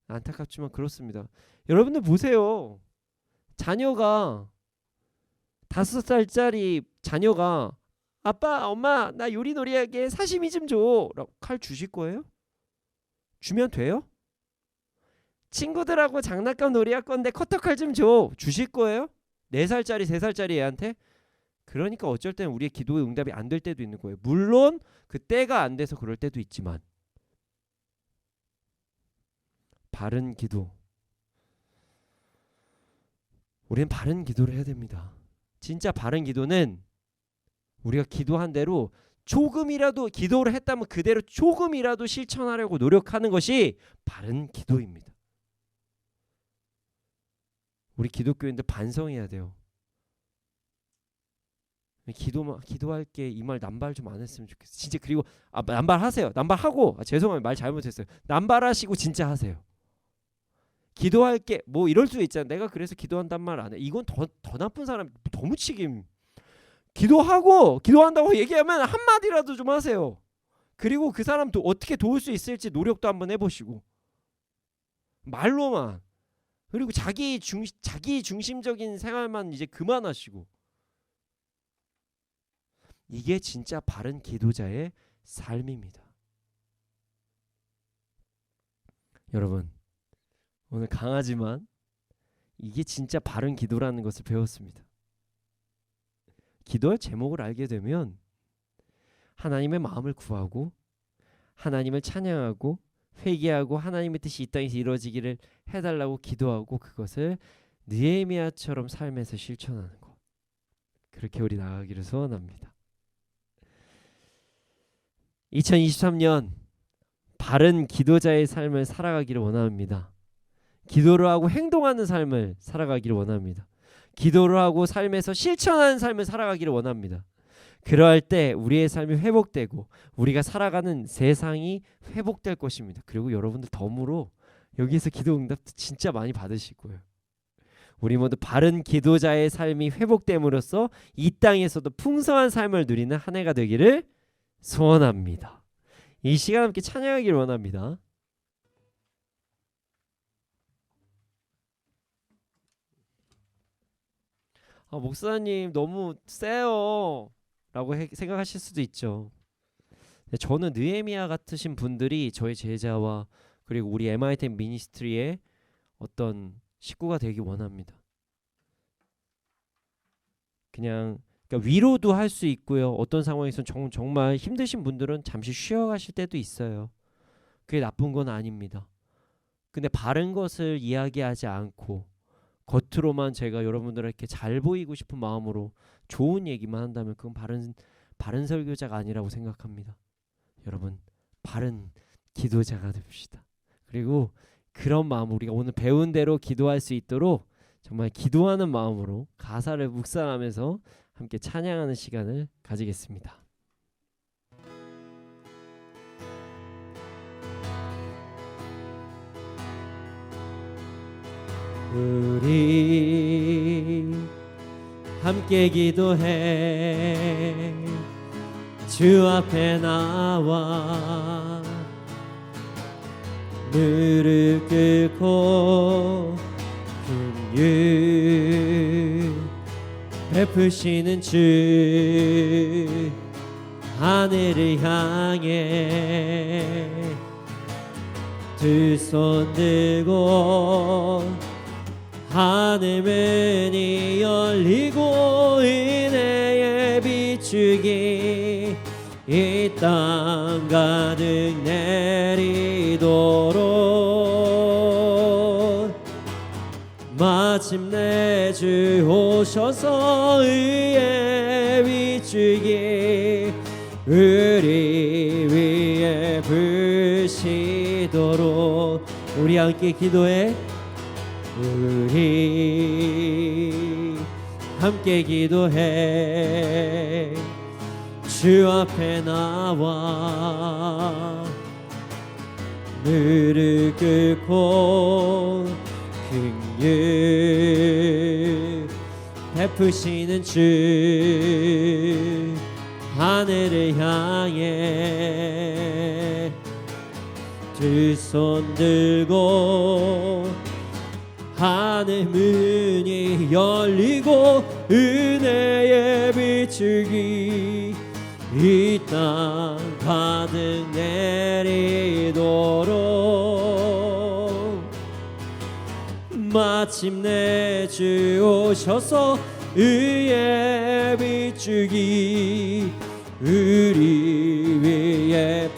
안타깝지만 그렇습니다. 여러분들 보세요. 자녀가 5살짜리 자녀가 아빠, 엄마, 나 요리놀이하게 사시미 좀 줘 라고 칼 주실 거예요? 주면 돼요? 친구들하고 장난감 놀이할 건데 커터칼 좀 줘 주실 거예요? 4살짜리 3살짜리 애한테? 그러니까 어쩔 때는 우리의 기도의 응답이 안 될 때도 있는 거예요. 물론 그 때가 안 돼서 그럴 때도 있지만 바른 기도, 우리는 바른 기도를 해야 됩니다. 진짜 바른 기도는 우리가 기도한 대로 조금이라도 기도를 했다면 그대로 조금이라도 실천하려고 노력하는 것이 바른 기도입니다. 우리 기독교인들 반성해야 돼요. 기도할게 이 말 남발 좀 안 했으면 좋겠어요. 진짜. 그리고 남발하세요. 남발하고 죄송해요. 말 잘못했어요. 남발하시고 진짜 하세요. 기도할게 뭐 이럴 수 있잖아. 내가 그래서 기도한단 말 안 해. 이건 더 나쁜 사람, 너무 치김. 기도한다고 얘기하면 한마디라도 좀 하세요. 그리고 그 사람도 어떻게 도울 수 있을지 노력도 한번 해보시고. 말로만. 그리고 자기 중심적인 생활만 이제 그만하시고. 이게 진짜 바른 기도자의 삶입니다. 여러분, 오늘 강하지만 이게 진짜 바른 기도라는 것을 배웠습니다. 기도의 제목을 알게 되면 하나님의 마음을 구하고 하나님을 찬양하고 회개하고 하나님의 뜻이 이 땅에서 이루어지기를 해달라고 기도하고 그것을 느헤미야처럼 삶에서 실천하는 것. 그렇게 우리 나아가기를 소원합니다. 2023년 바른 기도자의 삶을 살아가기를 원합니다. 기도를 하고 행동하는 삶을 살아가기를 원합니다. 기도를 하고 삶에서 실천하는 삶을 살아가기를 원합니다. 그러할 때 우리의 삶이 회복되고 우리가 살아가는 세상이 회복될 것입니다. 그리고 여러분들 덤으로 여기에서 기도 응답도 진짜 많이 받으실 거예요. 우리 모두 바른 기도자의 삶이 회복됨으로써 이 땅에서도 풍성한 삶을 누리는 한 해가 되기를 소원합니다. 이 시간 함께 찬양하기를 원합니다. 목사님 너무 세요 라고 생각하실 수도 있죠. 저는 느헤미야 같으신 분들이 저의 제자와 그리고 우리 MITM 미니스트리의 어떤 식구가 되기 원합니다. 그러니까 위로도 할 수 있고요. 어떤 상황에서 정말 힘드신 분들은 잠시 쉬어가실 때도 있어요. 그게 나쁜 건 아닙니다. 근데 바른 것을 이야기하지 않고 겉으로만 제가 여러분들에게 잘 보이고 싶은 마음으로 좋은 얘기만 한다면 그건 바른 설교자가 아니라고 생각합니다. 여러분, 바른 기도자가 됩시다. 그리고 그런 마음, 우리가 오늘 배운 대로 기도할 수 있도록 정말 기도하는 마음으로 가사를 묵상하면서 함께 찬양하는 시간을 가지겠습니다. 우리 함께 기도해 주 앞에 나와 무릎 꿇고 긍휼 베푸시는 주 하늘을 향해 두 손 들고 하늘 문이 열리고 은혜의 비추기 이 땅 가득 내리도록 마침내 주 오셔서 의에 비추기 우리 위에 부시도록 우리 함께 기도해. 우리 함께 기도해 주 앞에 나와 무릎 꿇고 긍휼 베푸시는 주 하늘을 향해 두 손 들고 하늘 문이 열리고 은혜의 비추기 이 땅 가득 내리도록 마침내 주 오셔서 의의 비추기 우리 위에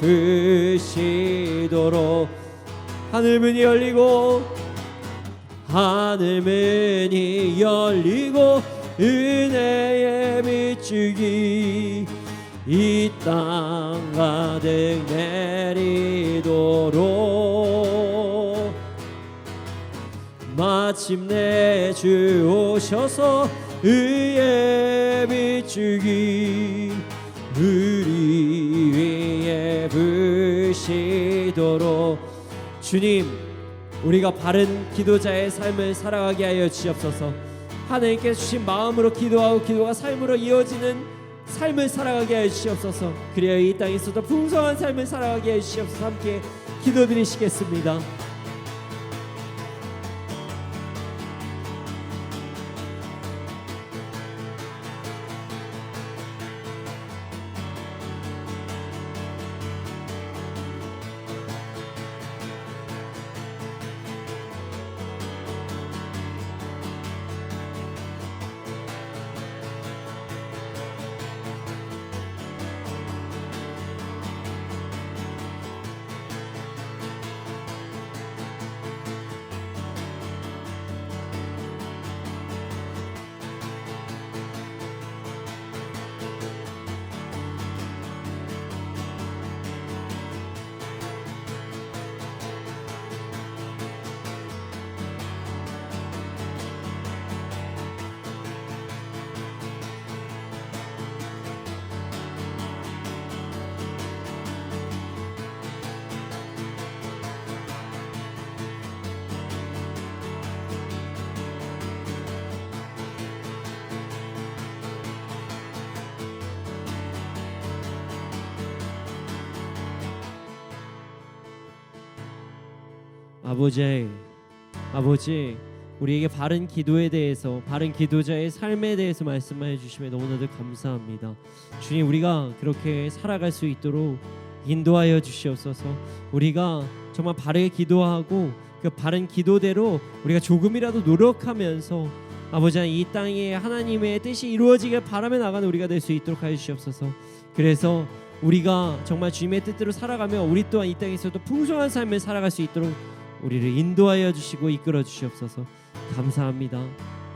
부시도록 하늘 문이 열리고 하늘 문이 열리고 은혜의 비추기 이 땅 가득 내리도록 마침내 주 오셔서 의의 비추기 우리 위에 부시도록 주님 우리가 바른 기도자의 삶을 살아가게 하여 주시옵소서. 하나님께 주신 마음으로 기도하고 기도가 삶으로 이어지는 삶을 살아가게 하여 주시옵소서. 그래야 이 땅에서도 풍성한 삶을 살아가게 하여 주시옵소서. 함께 기도드리시겠습니다. 아버지 우리에게 바른 기도에 대해서 바른 기도자의 삶에 대해서 말씀해 주시면 너무나도 감사합니다. 주님 우리가 그렇게 살아갈 수 있도록 인도하여 주시옵소서. 우리가 정말 바르게 기도하고 그 바른 기도대로 우리가 조금이라도 노력하면서 아버지 이 땅에 하나님의 뜻이 이루어지길 바라며 나가는 우리가 될 수 있도록 하여 주시옵소서. 그래서 우리가 정말 주님의 뜻대로 살아가며 우리 또한 이 땅에서도 풍성한 삶을 살아갈 수 있도록 우리를 인도하여 주시고 이끌어 주시옵소서. 감사합니다.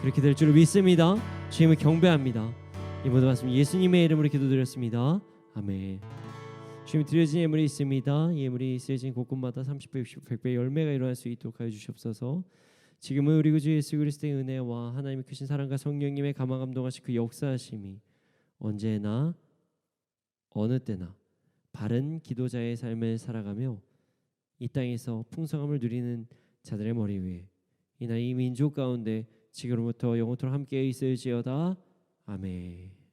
그렇게 될 줄 믿습니다. 주님을 경배합니다. 이 모든 말씀 예수님의 이름으로 기도드렸습니다. 아멘. 주님 드려진 예물이 있습니다. 예물이 쓰여진 곳곳마다 30배, 60배, 100배 열매가 일어날 수 있도록 하여 주시옵소서. 지금은 우리 구주 예수 그리스도의 은혜와 하나님의 크신 사랑과 성령님의 감화 감동하신 그 역사하심이 언제나 어느 때나 바른 기도자의 삶을 살아가며 이 땅에서 풍성함을 누리는 자들의 머리 위에 이날 이 민족 가운데 지금부터 영원토록 함께 있을지어다. 아멘.